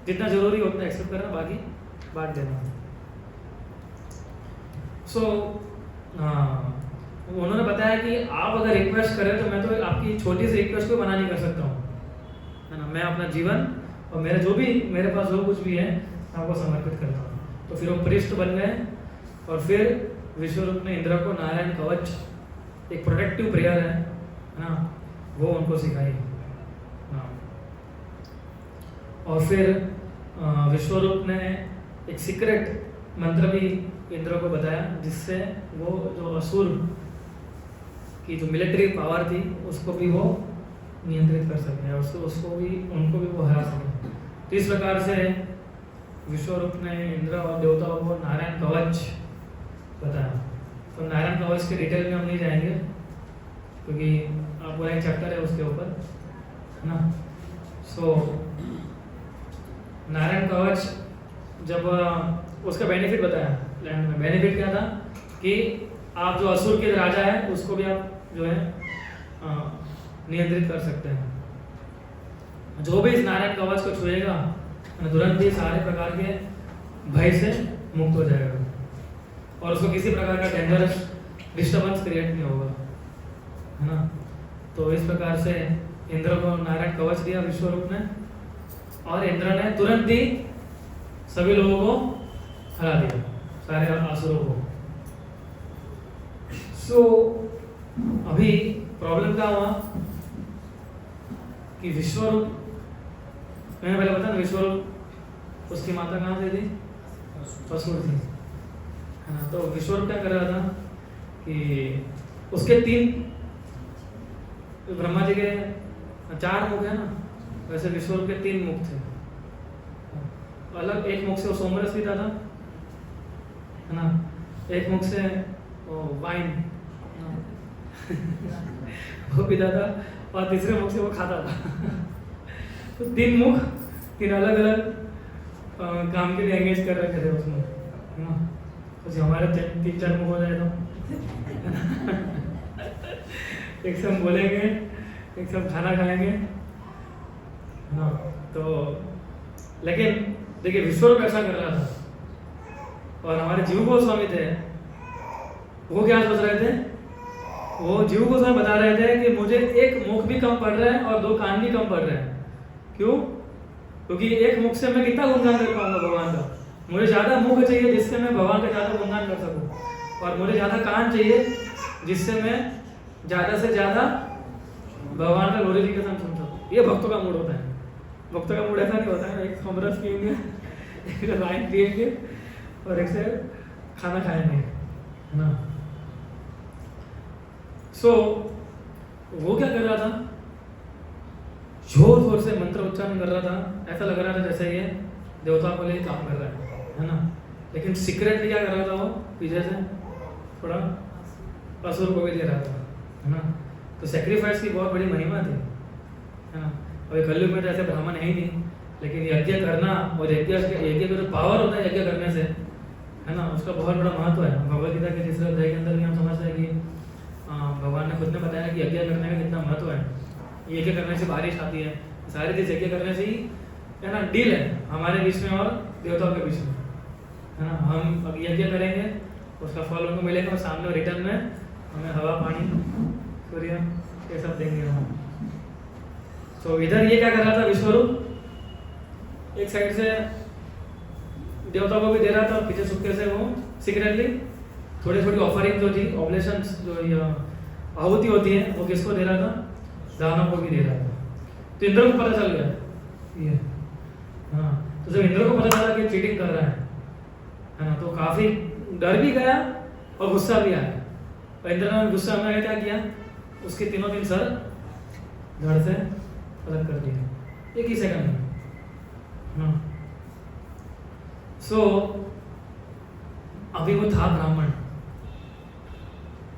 जितना जरूरी हो उतना एक्सेप्ट करना, बाकी बांट देना। सो उन्होंने बताया कि आप अगर रिक्वेस्ट करें तो मैं तो आपकी छोटी सी रिक्वेस्ट को मना नहीं कर सकता हूँ, है ना। मैं अपना जीवन और मेरा जो भी मेरे पास जो कुछ भी है आपको समर्पित करता हूँ। तो फिर वो पृष्ठ बन गए, और फिर विश्वरूप ने इंद्र को नारायण कवच, एक प्रोटेक्टिव प्रेयर है ना, वो उनको सिखाई। हाँ। और फिर विश्वरूप ने एक सीक्रेट मंत्र भी इंद्र को बताया, जिससे वो जो असुर की जो मिलिट्री पावर थी उसको भी वो नियंत्रित कर सके, उनको भी वो हरा सके। तो इस प्रकार से विश्वरूप ने इंद्र और देवताओं को नारायण कवच बताया। तो नारायण कवच के डिटेल में हम नहीं जाएंगे, क्योंकि पूरा एक चैप्टर है उसके ऊपर, है ना। सो नारायण कवच, जब उसका बेनिफिट बताया लैंड में, बेनिफिट क्या था कि आप जो असुर के राजा है उसको भी आप जो है नियंत्रित कर सकते हैं। जो भी इस नारायण कवच को छुएगा तुरंत ही सारे प्रकार के भय से मुक्त हो जाएगा और उसको किसी प्रकार का डेंजरस डिस्टर्बेंस क्रिएट नहीं होगा, है ना। तो इस प्रकार से इंद्र को नारायण कवच दिया विश्वरूप ने, और इंद्र ने तुरंत ही सभी लोगों को हरा दिया, सारे असुरों को। सो अभी प्रॉब्लम क्या हुआ कि विश्वरूप, मैंने पहले बताया विश्वरूप उसकी माता कहाँ से थी? असुर थी, है ना। तो विश्वरूप क्या कर रहा था कि उसके 3 ब्रह्मा जी के 4 मुख है ना, वैसे विश्वरूप के 3 मुख थे अलग। एक मुख से वो सोमरस पीता था, है ना। एक मुख से वो वाइन वो पीता था, और तीसरे मुख से वो खाता था। तो 3 मुख 3 अलग अलग काम के लिए एंगेज कर रखे थे उसमें, है ना। तो हमारे 3-4 मुख हो जाए तो एक से हम बोलेंगे, एक से हम खाना खाएंगे, है ना। तो लेकिन देखिए विश्वरूप ऐसा कर रहा था, और हमारे जीव गोस्वामी थे, वो क्या सोच रहे थे? वो जीव गोस्वामी बता रहे थे कि मुझे एक मुख भी कम पड़ रहा है और 2 कान भी कम पड़ रहे हैं। क्यों? क्योंकि एक मुख से मैं कितना गुणगान कर पाऊंगा भगवान का? मुझे ज्यादा मुख चाहिए जिससे मैं भगवान का ज्यादा गुणगान कर सकूं, और मुझे ज्यादा कान चाहिए जिससे मैं ज्यादा से ज्यादा भगवान का ग्लोरिफिकेशन सुन सकूं। ये भक्तों का मूड होता है। भक्तों का मूड ऐसा नहीं होता है एक समरस पिएंगे, एक वाइन पिएंगे और एक से खाना खाएंगे, है ना। सो वो क्या कर रहा था? जोर जोर से मंत्र उच्चारण कर रहा था, ऐसा लग रहा था जैसे ये देवता को लिए काम कर रहा है ना। लेकिन सीक्रेटली क्या कर रहा था वो? पीछे से थोड़ा असुर को भी दे रहा था, है ना। तो सेक्रीफाइस की बहुत बड़ी महिमा थी, है ना। अभी कलयुग में तो ऐसे ब्राह्मण है ही नहीं, लेकिन यज्ञ करना और यज्ञ का जो पावर होता है यज्ञ करने से, है ना, उसका बहुत बड़ा महत्व है। भगवद गीता के तीसरे अध्याय के अंदर भी हम समझते हैं कि भगवान ने खुद ने बताया कि यज्ञ करने का कितना महत्व है। यज्ञ करने से बारिश आती है, सारी चीज यज्ञ करने से ही, है ना, डील है हमारे बीच में और देवताओं के बीच में, है ना। हम अब यज्ञ करेंगे, उसका फल उनको मिलेगा, और सामने रिटर्न में हमें हवा, पानी, सूर्य ये सब देंगे हम। तो इधर ये क्या कर रहा था विश्वरूप? एक साइड से देवताओं को भी दे रहा था, और पीछे सुक्के से वो सीक्रेटली थोड़ी थोड़ी ऑफरिंग जो थी, ऑब्लेशंस जो आहुति होती है, वो किसको दे रहा था? दानव को भी दे रहा था। तो इंद्र को पता चल गया ये, हाँ। तो जब इंद्र को पता चला कि चीटिंग कर रहा है ना, तो काफी डर भी गया और गुस्सा भी आया। और इंद्र ने गुस्सा में क्या किया? उसके 3 सर धड़ से अलग कर दिया एक ही सेकंड में, हाँ। सो अभी वो था ब्राह्मण।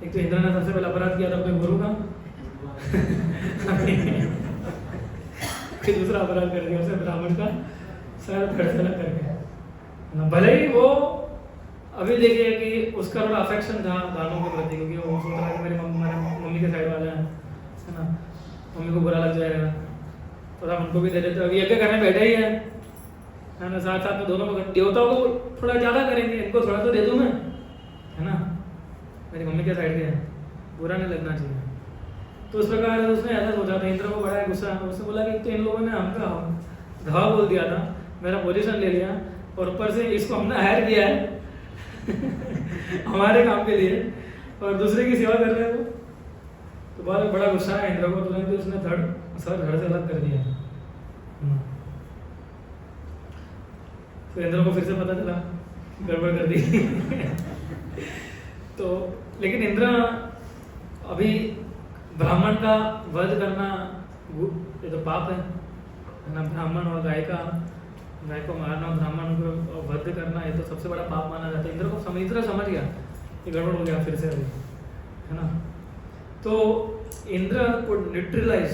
एक तो इंद्र ने सबसे पहले अपराध किया था अपने गुरु का फिर दूसरा अपराध कर दिया उसे ब्राह्मण का सर धड़ से अलग करके। भले ही वो अभी देखिए कि उसका थोड़ा अफेक्शन था दानों के प्रति, क्योंकि वो सोच रहा कि मेरे मम्मी के साइड वाले हैं, है ना, मम्मी को बुरा लग जाएगा, तो हम उनको भी दे देते। अभी यज्ञ करने बैठे ही है ना, साथ साथ में दोनों को, देवताओं को थोड़ा ज़्यादा करेंगे, इनको थोड़ा तो दे दूँ मैं, है ना, मेरी मम्मी के साइड के हैं, बुरा नहीं लगना चाहिए। तो उस प्रकार उसने ऐसा सोचा था। इंद्र को बड़ा गुस्सा, उसने बोला कि तो इन लोगों ने हमका धावा बोल दिया था, मेरा पोजीशन ले लिया, और ऊपर से इसको हमने हायर किया है हमारे काम के लिए, और दूसरे की सेवा कर रहे हैं वो। तो बहुत बड़ा गुस्सा है इंद्र को, तुरंत उसने धड़ से अलग कर दिया। तो इंद्र को फिर से पता चला गड़बड़ कर दी तो लेकिन इंद्र अभी ब्राह्मण का वध करना ये तो पाप है ना। ब्राह्मण और गाय को मारना, ब्राह्मण को वध करना, ये तो सबसे बड़ा पाप माना जाता है। इंद्र समझ गया कि गड़बड़ हो गया फिर से अभी, है ना। तो इंद्र को न्यूट्रलाइज,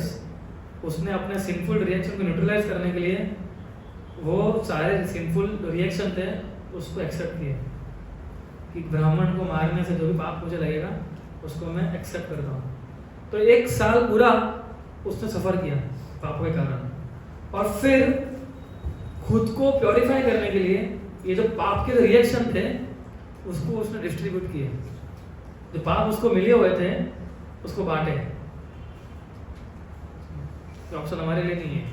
उसने अपने सिंफुल रिएक्शन को न्यूट्रलाइज करने के लिए वो सारे सिंफुल रिएक्शन थे उसको एक्सेप्ट किए कि ब्राह्मण को मारने से जो भी पाप मुझे लगेगा उसको मैं एक्सेप्ट करता हूँ। तो 1 साल पूरा उसने सफ़र किया पापों के कारण, और फिर खुद को प्योरीफाई करने के लिए ये जो पाप के रिएक्शन थे उसको उसने डिस्ट्रीब्यूट किए, जो पाप उसको मिले हुए थे उसको बांटे। तो ऑप्शन हमारे लिए नहीं है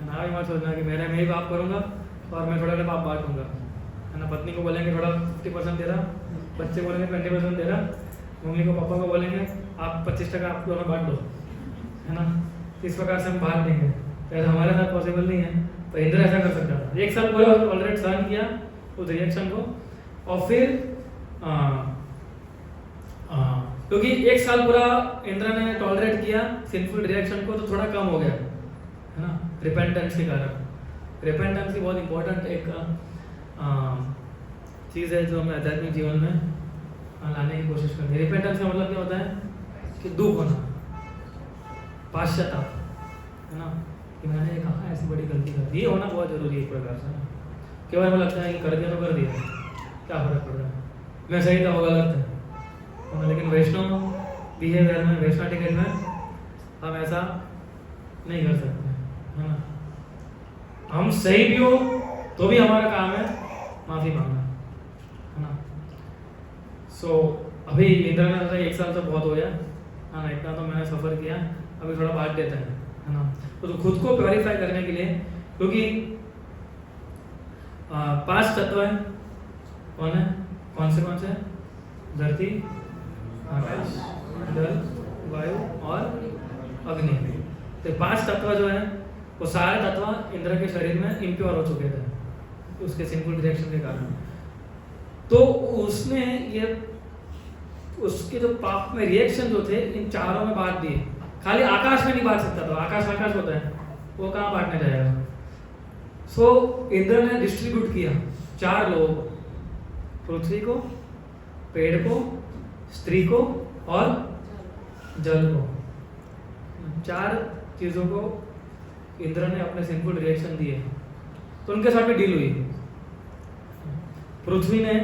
ना, भी मत सोचना कि मैं ही पाप करूंगा और मैं थोड़ा पाप बांटूंगा, है ना। पत्नी को बोलेंगे थोड़ा 50% दे रहा, बच्चे बोलेंगे 20% दे रहा, मम्मी को पापा को बोलेंगे आप 25% आप दोनों बांट दो, है ना। इस प्रकार से हम बांट देंगे, तो हमारे साथ पॉसिबल नहीं है। तो इंद्र ऐसा कर सकता था, 1 साल पूरा ऑलरेडी सहन किया उस रिएक्शन को, और फिर क्योंकि 1 साल पूरा इंद्र ने टॉलरेट किया सिंफुल रिएक्शन को, तो थोड़ा कम हो गया, है ना, रिपेंटेंस के कारण। रिपेंटेंस की बहुत इंपॉर्टेंट एक चीज़ है जो हमें आध्यात्मिक जीवन में लाने की कोशिश करते हैं। रिपेंटेंस का मतलब क्या होता है कि दुख होना, पाश्चाताप, है ना, कि मैंने कहा ऐसी बड़ी गलती कर दी, ये होना बहुत जरूरी है एक प्रकार से। केवल हमें लगता है कि कर दिया तो कर दिया, क्या फर्क पड़ रहा है, मैं सही था वो गलत है। लेकिन वैष्णव बिहेवियर में, वैष्णव टिकट में हम ऐसा नहीं कर सकते, है ना। हम सही भी हो तो भी हमारा काम है माफ़ी मांगना, है ना। सो अभी इंद्र ने सोचा 1 साल तो बहुत हो गया, है ना, इतना तो मैंने सफ़र किया, अभी थोड़ा बांट देता है ना। तो खुद को प्योरीफाई करने के लिए, क्योंकि 5 तत्व हैं, कौन से धरती, आकाश, जल, वायु और अग्नि। तो 5 तत्व जो है वो सारे तत्व इंद्र के शरीर में इम्प्योर हो चुके थे उसके सिंपल रिएक्शन के कारण। तो उसने ये उसके जो पाप में रिएक्शन जो थे इन चारों में बांट दिए। खाली आकाश में नहीं बांट सकता था, आकाश होता है, वो कहाँ बांटने जाएगा। सो इंद्र ने डिस्ट्रीब्यूट किया 4 लोगों को, पृथ्वी को, पेड़ को, स्त्री को और जल को। 4 चीज़ों को इंद्र ने अपने सिंपल रिएक्शन दिए, तो उनके साथ में डील हुई। पृथ्वी ने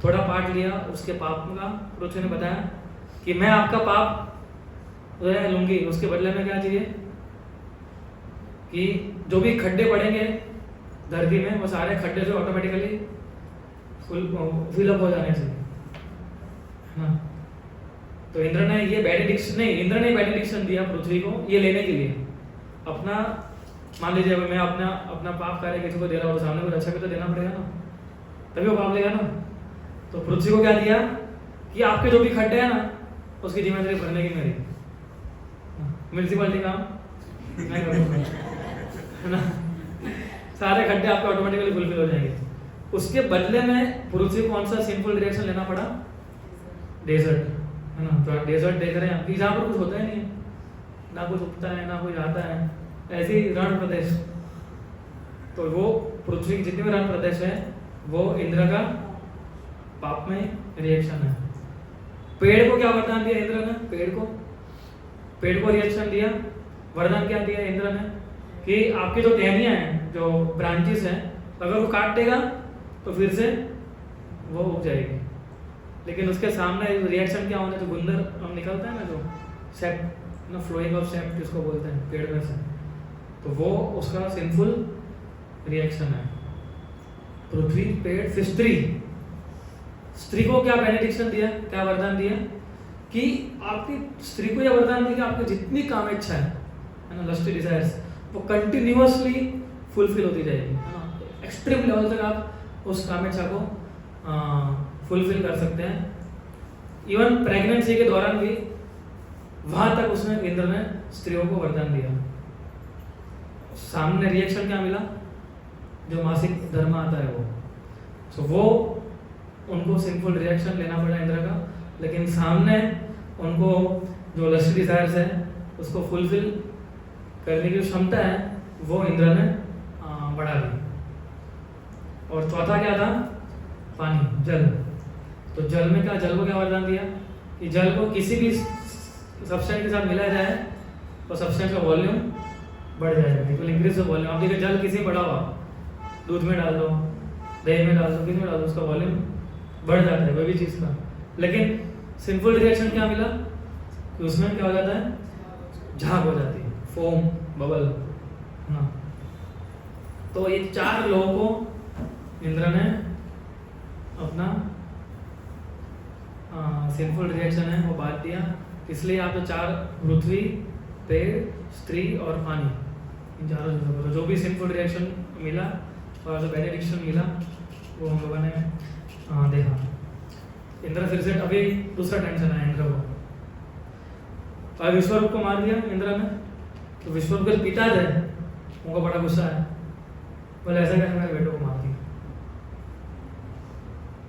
थोड़ा पार्ट लिया उसके पाप का। पृथ्वी ने बताया कि मैं आपका पाप लूंगी, उसके बदले में क्या चाहिए कि जो भी खड्डे पड़ेंगे धरती में वो सारे खड्डे जो ऑटोमेटिकली फिलअप हो जाने चाहिए, है ना। तो इंद्र ने ये बेनेडिक्शन दिया पृथ्वी को ये लेने के लिए। अपना मान लीजिए मैं अपना पाप कार्य किसी को दे रहा हूँ तो सामने कुछ अच्छा भी तो देना पड़ेगा ना, तभी वो पाप लेगा ना। तो पृथ्वी को क्या दिया कि आपके जो भी खड्डे हैं ना उसकी जिम्मेदारी भरने की मेरी, म्यूनसिपलिटी काम मैं करूँगा, है ना। सारे खड्डे आपके ऑटोमेटिकली फुलफिल हो जाएंगे। उसके बदले में पृथ्वी को कौन सा सिंपल रिएक्शन लेना पड़ा, डेजर्ट, है ना। तो डेजर्ट देख रहे हैं कि जहाँ पर कुछ होता ही नहीं है, ना कुछ उगता है ना कुछ आता है, ऐसे ही रण प्रदेश। तो वो पृथ्वी के जितने भी रण प्रदेश है वो इंद्र का पाप में रिएक्शन है। पेड़ को क्या वरदान दिया इंद्र ने, पेड़ को रिएक्शन दिया, वरदान क्या दिया इंद्र ने कि आपकी जो टहनियाँ हैं, जो ब्रांचेस हैं, अगर वो काट देगा तो फिर से वो उग जाएगी। लेकिन उसके सामने रिएक्शन क्या होना, जो गुंदर हम निकलता है ना, जो सेप्ट ना, फ्लोइंग ऑफ सेप्ट जिसको बोलते हैं पेड़ में से, तो वो उसका सिंफुल रिएक्शन है। पृथ्वी, पेड़, फिर स्त्री को क्या बेनेडिक्शन दिया, क्या वरदान दिया कि आपकी स्त्री को यह वरदान दिया कि आपकी जितनी काम इच्छा है ना, लस्टी डिजायर्स, वो कंटिन्यूअसली फुलफिल होती जाएगी, है ना। एक्सट्रीम लेवल तक आप उस काम इच्छा को फुलफिल कर सकते हैं। इवन प्रेगनेंसी के दौरान भी वहां तक उसने इंद्र ने स्त्रियों को वरदान दिया। सामने रिएक्शन क्या मिला, जो मासिक धर्म आता है वो, तो वो उनको सिंपल रिएक्शन लेना पड़ा इंद्र का, लेकिन सामने उनको जो लस्ट डिजायर्स है उसको फुलफिल करने की क्षमता है वो इंद्र ने बढ़ा दी। और चौथा क्या था, पानी, जल। तो जल में क्या, जल को क्या वरदान दिया कि जल को किसी भी सब्सटेंस के साथ मिला जाए तो सब्सटेंस का वॉल्यूम बढ़ जाएगा। It will increase the volume. आप देखिए जल किसी में बढ़ा हुआ, दूध में डाल दो, दही में डाल दो, किसी में डाल दो, उसका वॉल्यूम बढ़ जाता है वही चीज़ का। लेकिन सिंपल रिएक्शन क्या मिला कि उसमें क्या हो जाता है, झाग हो जाती है, फोम, बबल। हाँ, तो ये 4 लोगों को इंद्र ने अपना सिंपल रिएक्शन है वो बांट दिया। इसलिए आप तो 4 पृथ्वी, पेड़, स्त्री और पानी, इन चारों चीज़ों को जो भी सिंपल रिएक्शन मिला और जो बेनेडिक्शन मिला वो हम लोगों ने देखा। इंद्र फिर से अभी दूसरा टेंशन आया इंद्र को। और विश्वरूप को मार दिया इंद्र ने, तो विश्वरूप के पिता थे, उनको बड़ा गुस्सा है, बोले ऐसा कैसे मेरे बेटों को मार दिया,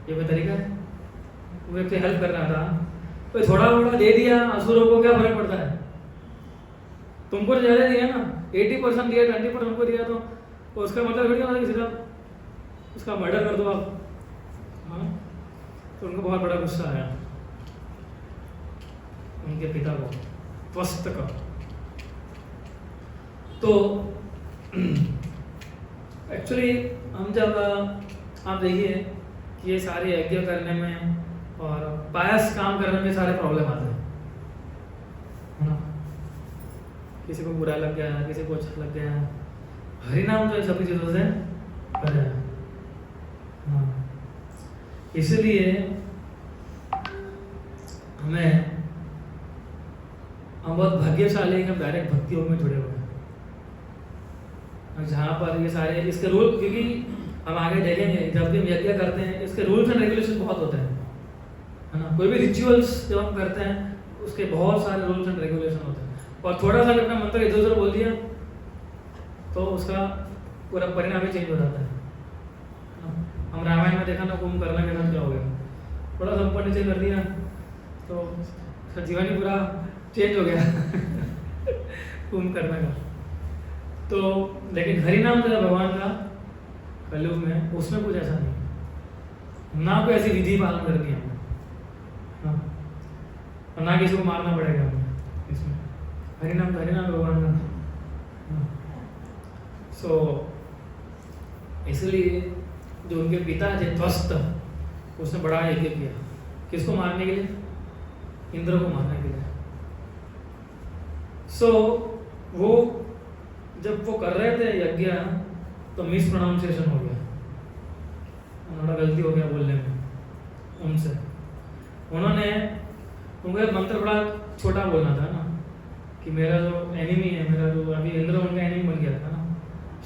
ये कोई तरीका है? वो व्यक्ति हेल्प कर रहा था, तो थोड़ा थोड़ा दे दिया, असुरों को क्या फर्क पड़ता है? तुमको तो ज़्यादा दिया ना, 80% दिया, 20% उनको दिया, तो उसका मतलब थोड़ी होता कि सीधा उसका मर्डर कर दो आप। हाँ, तो उनको बहुत बड़ा गुस्सा आया उनके पिता को, त्वस्त का। तो एक्चुअली हम जब आप देखिए कि ये सारे यज्ञ करने में और पायस काम करने में सारे प्रॉब्लम आते हैं, है ना? किसी को बुरा लग गया, किसी को अच्छा लग गया, हरिनाम तो सभी चीज़ों से परे है। हाँ, इसलिए हम बहुत भाग्यशाली हैं, डायरेक्ट भक्तियों में जुड़े हुए हैं, जहाँ पर ये सारे इसके रूल, क्योंकि हम आगे देखेंगे जब भी हम यज्ञ करते हैं इसके रूल्स एंड रेगुलेशन बहुत होते हैं, है ना? कोई भी रिचुअल्स जब हम करते हैं उसके बहुत सारे रूल्स एंड रेगुलेशन होते हैं, और थोड़ा सा अपना मंत्र इधर उधर बोल दिया तो उसका पूरा परिणाम ही चेंज हो जाता है। हम रामायण में देखा ना, कुंभकर्ण के साथ क्या हो गया, थोड़ा सा ऊपर नीचे कर दिया तो उसका जीवन ही पूरा चेंज हो गया कुंभकर्ण का। तो लेकिन हरिनाम जो है भगवान का कलयुग में, उसमें कुछ ऐसा नहीं, ना कोई ऐसी विधि पालन करनी है हमें, और ना किसी को मारना पड़ेगा हमें इसमें। हरिनाम तो हरिनाम भगवान का। सो इसलिए जो उनके पिता थे त्वस्त, उसने बड़ा यज्ञ किया, किसको मारने के लिए? इंद्र को मारने के लिए। सो वो जब वो कर रहे थे यज्ञ तो मिस प्रोनाउंसिएशन हो गया, थोड़ा गलती हो गया बोलने में उनसे। उन्होंने उनको एक मंत्र बड़ा छोटा बोलना था ना, कि मेरा जो एनिमी है, मेरा जो अभी इंद्र उनका एनिमी बन गया था ना,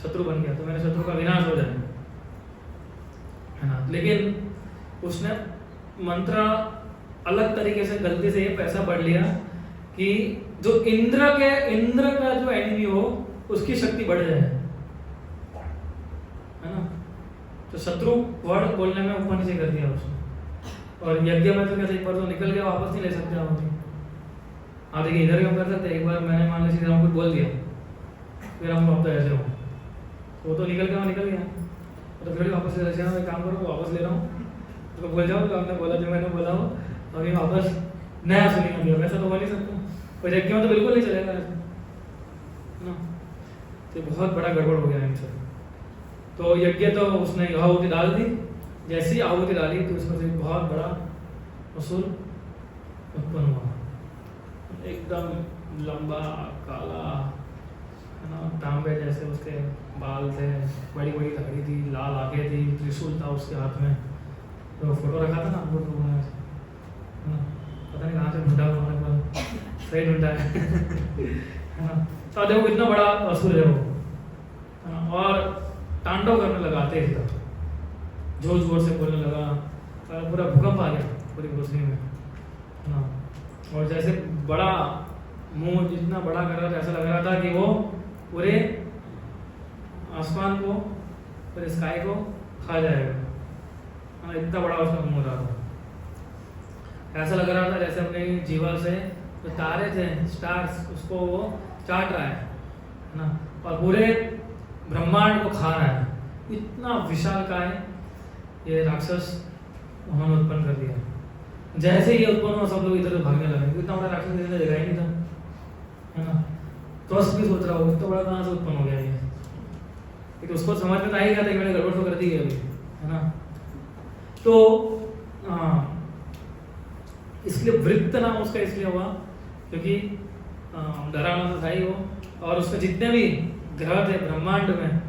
शत्रु बन गया, तो मेरे शत्रु का विनाश हो जाए, है ना? लेकिन उसने मंत्र अलग तरीके से गलती से ये पैसा पढ़ लिया कि जो इंद्र का जो एनिमी हो उसकी शक्ति बढ़ जाए, है ना? तो शत्रु वर्ड बोलने में ऊपर नीचे कर दिया उसने। और यज्ञ में तो कैसे एक बार तो निकल गया, वापस नहीं ले सकते आप देखिए इधर हम कर सकते हैं, एक बार मैंने मान लीजिए हम कुछ बोल दिया, फिर हम वापस ऐसे हो, वो तो निकल गया, तो फिर वापस ले रहा मैं काम करूँ, वापस ले रहा हूँ, तो बोल जाओ तो आपने बोला जो मैंने बोला हो, अभी वापस नया सुनिए, वैसा तो हो नहीं सकता, और यज्ञ में तो बिल्कुल नहीं चलेगा ऐसे ना। तो बहुत बड़ा गड़बड़ हो गया इनसे। तो यज्ञ तो उसने आहुति डाल दी, जैसी आहुति डाली तो उसमें से बहुत बड़ा असुर उत्पन्न हुआ, एकदम लंबा काला, है ना, तांबे जैसे उसके बाल थे, बड़ी बड़ी लकड़ी थी, लाल आंखें थी, त्रिशूल था उसके हाथ में। तो फोटो रखा था ना हम लोगों ने, पता नहीं कहाँ से ढूंढा हमारे पास, सही ढूंढा है ना? तो देखो कितना बड़ा असुर है वो, और तांडव करने लगा, तेज था, जोर जोर से बोलने लगा, पूरा भूकंप आ गया पूरी पृथ्वी में, है ना? और जैसे बड़ा मुंह जितना बड़ा कर रहा था, ऐसा लग रहा था कि वो पूरे आसमान को, पूरे स्काई को खा जाएगा, इतना बड़ा उसका मुंह रहा था। ऐसा लग रहा था जैसे अपने जीवा से जो तारे थे, स्टार्स, उसको वो चाट रहा है ना, और पूरे ब्रह्मांड को खा रहा है। इतना विशाल काय ये राक्षस उन्होंने उत्पन्न कर दिया। जैसे ही ये उत्पन्न हुआ सब लोग इधर उधर भागने लगे, इतना बड़ा राक्षस किसी ने देखा ही नहीं था, है ना। तो बस भी सोच रहा हो इतना बड़ा कहाँ से उत्पन्न हो गया ये, लेकिन उसको समझ में तो आ ही गया था कि मैंने गड़बड़ तो कर दी है अभी, है ना। तो इसलिए वृत्त नाम उसका इसलिए हुआ क्योंकि डरावना तो था ही वो, और उसके जितने भी ग्रह थे ब्रह्मांड में,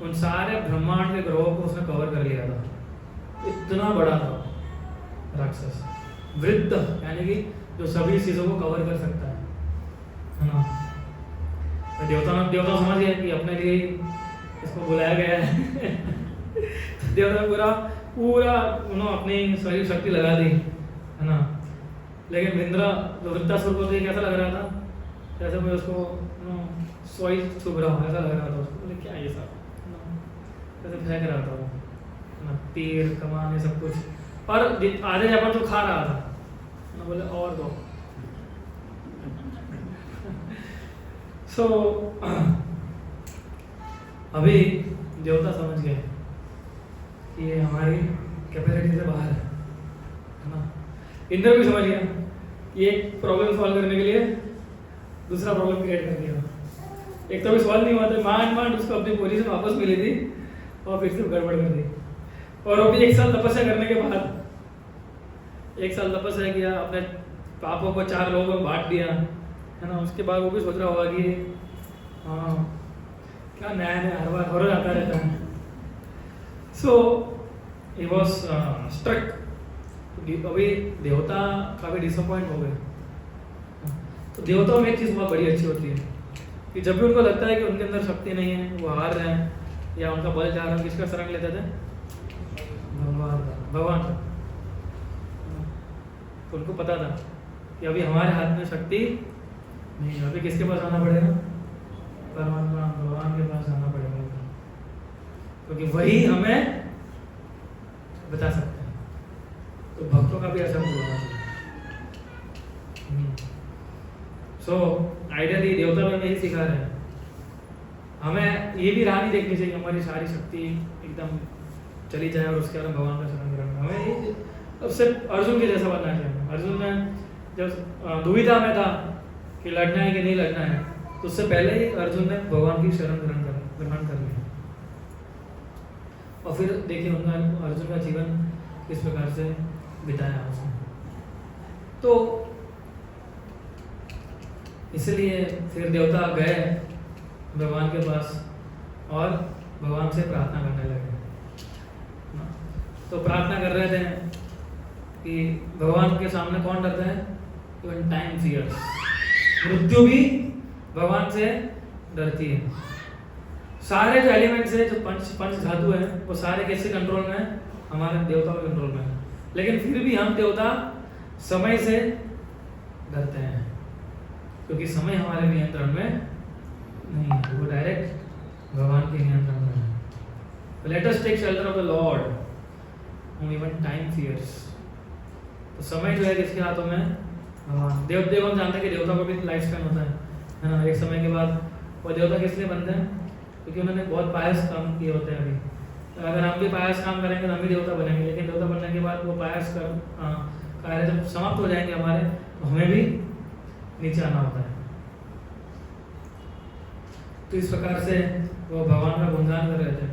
उन सारे ब्रह्मांड के ग्रहों को उसने कवर कर लिया था, इतना बड़ा था राक्षस। वृत्त यानी कि जो सभी चीजों को कवर कर सकता है ना। तो देवता समझ गया कि अपने लिए इसको बुलाया गया है। देवता पूरा उन्होंने अपनी शरीर शक्ति लगा दी, है ना। लेकिन इंद्र जो वृत्तासुर को देख कैसा लग रहा था, जैसे मैं उसको सोई चुभ रहा हूँ ऐसा लग रहा था उसको, बोले क्या ये सब, जैसे फेंक रहा था वो, है ना, तीर कमान ये सब कुछ, और आधे जापन तो खा रहा था ना, बोले और दो। सो अभी देवता समझ गए कि ये हमारी कैपेसिटी से बाहर है ना। इंद्र भी समझ गया कि एक प्रॉब्लम सॉल्व करने के लिए दूसरा प्रॉब्लम क्रिएट कर दिया, एक तो भी सॉल्व नहीं हुआ था, मान उसको अपनी पोजीशन वापस मिली थी और फिर से गड़बड़ कर दी। और वो भी 1 साल तपस्या करने के बाद, 1 साल तपस्या किया, अपने पापों को 4 लोगों में बांट दिया, है ना। उसके बाद वो भी सोच रहा होगा कि हाँ क्या नया नया हर बार हो आता रहता है। सो ही वॉज स्ट्रक। अभी देवता काफी डिसअपॉइंट हो गए। तो देवताओं में एक चीज़ बहुत बड़ी अच्छी होती है कि जब भी उनको लगता है कि उनके अंदर शक्ति नहीं है, वो हार रहे हैं या उनका बल जा रहा है, किसका शरण लेते थे? भगवान का। तो उनको पता था कि अभी हमारे हाथ में शक्ति नहीं है, अभी किसके पास आना पड़ेगा? परमात्मा भगवान के पास आना पड़ेगा, क्योंकि वही हमें बता सकते हैं। तो भक्तों का भी ऐसा होना चाहिए। सो आइडियली देवता में यही सिखा रहे हैं, हमें ये भी राह नहीं देखनी चाहिए हमारी सारी शक्ति एकदम चली जाए और उसके बाद भगवान का शरण ग्रहण। हमें ये सबसे अर्जुन के जैसा बनना चाहिए। अर्जुन ने जब दुविधा में था कि लड़ना है कि नहीं लड़ना है, तो उससे पहले ही अर्जुन ने भगवान की शरण ग्रहण कर लिया। और फिर देखिए उनका अर्जुन का जीवन किस प्रकार से बिताया उसने। तो इसलिए फिर देवता गए भगवान के पास और भगवान से प्रार्थना करने लगे। तो प्रार्थना कर रहे थे कि भगवान के सामने कौन डरता है? इवन टाइम फियर्स, मृत्यु भी भगवान से डरती है। सारे जो एलिमेंट्स है, जो पंच धातु है, वो सारे कैसे कंट्रोल में है? हमारे देवता के कंट्रोल में है। लेकिन फिर भी हम देवता समय से डरते हैं, क्योंकि समय हमारे नियंत्रण में नहीं है, वो डायरेक्ट भगवान के नियंत्रण में है। Let us take shelter of the lord whom even time fears। तो समय जो है किसके हाथों में? भगवान। देव हम जानते हैं कि देवता का भी लाइफ स्पैन होता है ना। एक समय के बाद वो देवता किस लिए बनते हैं? क्योंकि उन्होंने बहुत पायस काम किए होते हैं। अभी तो अगर हम भी पायस काम करेंगे तो हम भी देवता बनेंगे, लेकिन देवता बनने के बाद वो पायस कार्य जब समाप्त हो जाएंगे हमारे, तो हमें भी नीचे आना होता है। तो इस प्रकार से वो भगवान का गुणगान कर रहे थे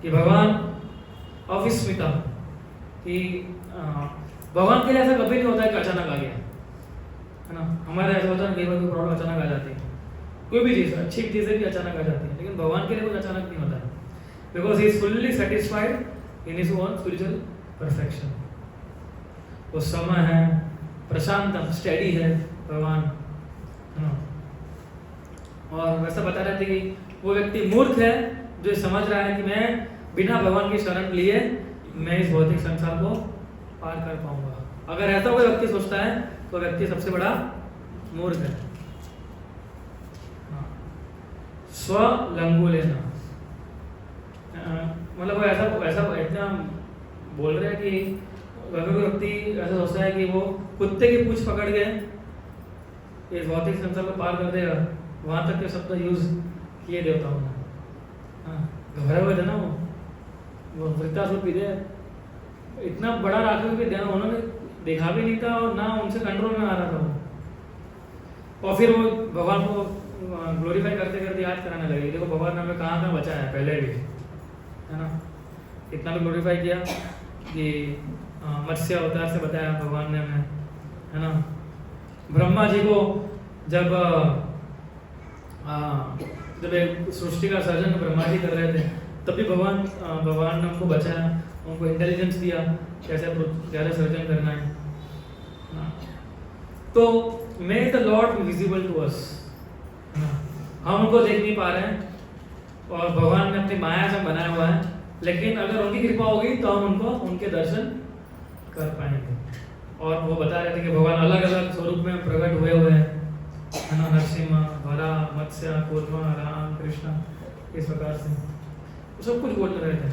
कि भगवान अविस्मिता, कि भगवान के लिए ऐसा कभी नहीं होता है कि अचानक आ गया, है ना। हमारे ऐसा होता है कई बार कोई प्रॉब्लम अचानक आ जाती है, कोई भी चीज़ अच्छी चीज़ें भी अचानक आ जाती है, लेकिन भगवान के लिए कुछ अचानक नहीं होता है, because he is fully satisfied in his own spiritual perfection. वो समय है, प्रशांत स्टेडी है भगवान, है ना। और वैसा बता रहे थे कि वो व्यक्ति मूर्ख है जो समझ रहा है कि मैं बिना भगवान की शरण लिए मैं इस भौतिक संसार को पार कर पाऊंगा। अगर ऐसा कोई व्यक्ति सोचता है तो व्यक्ति सबसे बड़ा मूर्ख है। स्वलंगु लेना, मतलब वो ऐसा इतना बोल रहे हैं कि अगर कोई व्यक्ति ऐसा सोचता है कि वो कुत्ते की पूंछ पकड़ के इस भौतिक संसार को पार कर देगा, वहां तक के शब्द यूज किए देवताओं ने। घबराए हुए थे ना वो वृत्तासुर भी थे, इतना बड़ा राक्षस भी ध्यान, उन्होंने देखा भी नहीं था और ना उनसे कंट्रोल में आ रहा था वो। और फिर वो भगवान को ग्लोरीफाई करते करते याद कराने लगे, देखो भगवान ने हमें कहाँ कहाँ बचाया है पहले भी, है ना। इतना भी ग्लोरीफाई किया कि मत्स्य अवतार से बताया भगवान ने हमें, है ना। ब्रह्मा जी को जब एक सृष्टि का सर्जन ब्रह्मा जी कर रहे थे, तब भी भगवान ने उनको बचाया, उनको इंटेलिजेंस दिया कैसे सर्जन करना है। तो make the lord visible to us, हम उनको देख नहीं पा रहे हैं और भगवान ने अपनी माया से बनाया हुआ है, लेकिन अगर उनकी कृपा होगी तो हम उनको उनके दर्शन कर पाएंगे। और वो बता रहे थे कि भगवान अलग अलग स्वरूप में प्रकट हुए हुए हैं, है ना, नरसिम्हा, वरा, मत्स्य, कूर्मा, राम, कृष्ण, इस प्रकार से सब कुछ बोल रहे थे।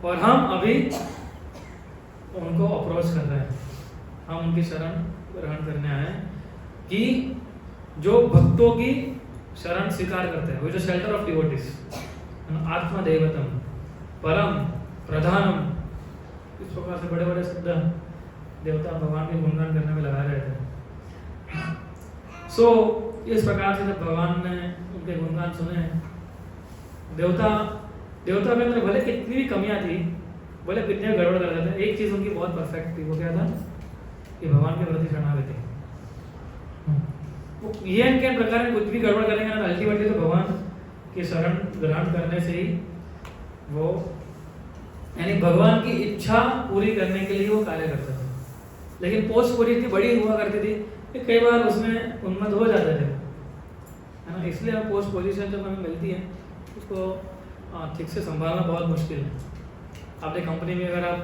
और हम अभी उनको अप्रोच कर रहे हैं, हम उनकी शरण ग्रहण करने आए हैं कि जो भक्तों की शरण स्वीकार करते हैं, वो जो शेल्टर ऑफ डिवोटीज, आत्मा देवतम, परम, प्रधानम, इस प्रकार से बड़े बड़े शब्द देवता भगवान के गुणगान करने में लगा रहे थे। इस प्रकार से जब भगवान ने उनके गुणगान सुने, देवता के अंदर भले कितनी भी कमियां थी, भले कितने गड़बड़ कर रहे थे, एक चीज उनकी बहुत परफेक्ट थी, वो क्या था कि भगवान के प्रति शरणागति। वो ये के प्रकार में कुछ भी गड़बड़ करेंगे ना, अल्टीमेटली तो भगवान की शरण ग्रहण करने से ही वो, यानी भगवान की इच्छा पूरी करने के लिए वो कार्य करते थे। लेकिन पोस्ट पूरी इतनी बड़ी हुआ करती थी कि कई बार उसमें उन्मत्त हो जाते थे, है ना। इसलिए हम पोस्ट पोजीशन जब हमें मिलती है उसको ठीक से संभालना बहुत मुश्किल है। आपने कंपनी में अगर आप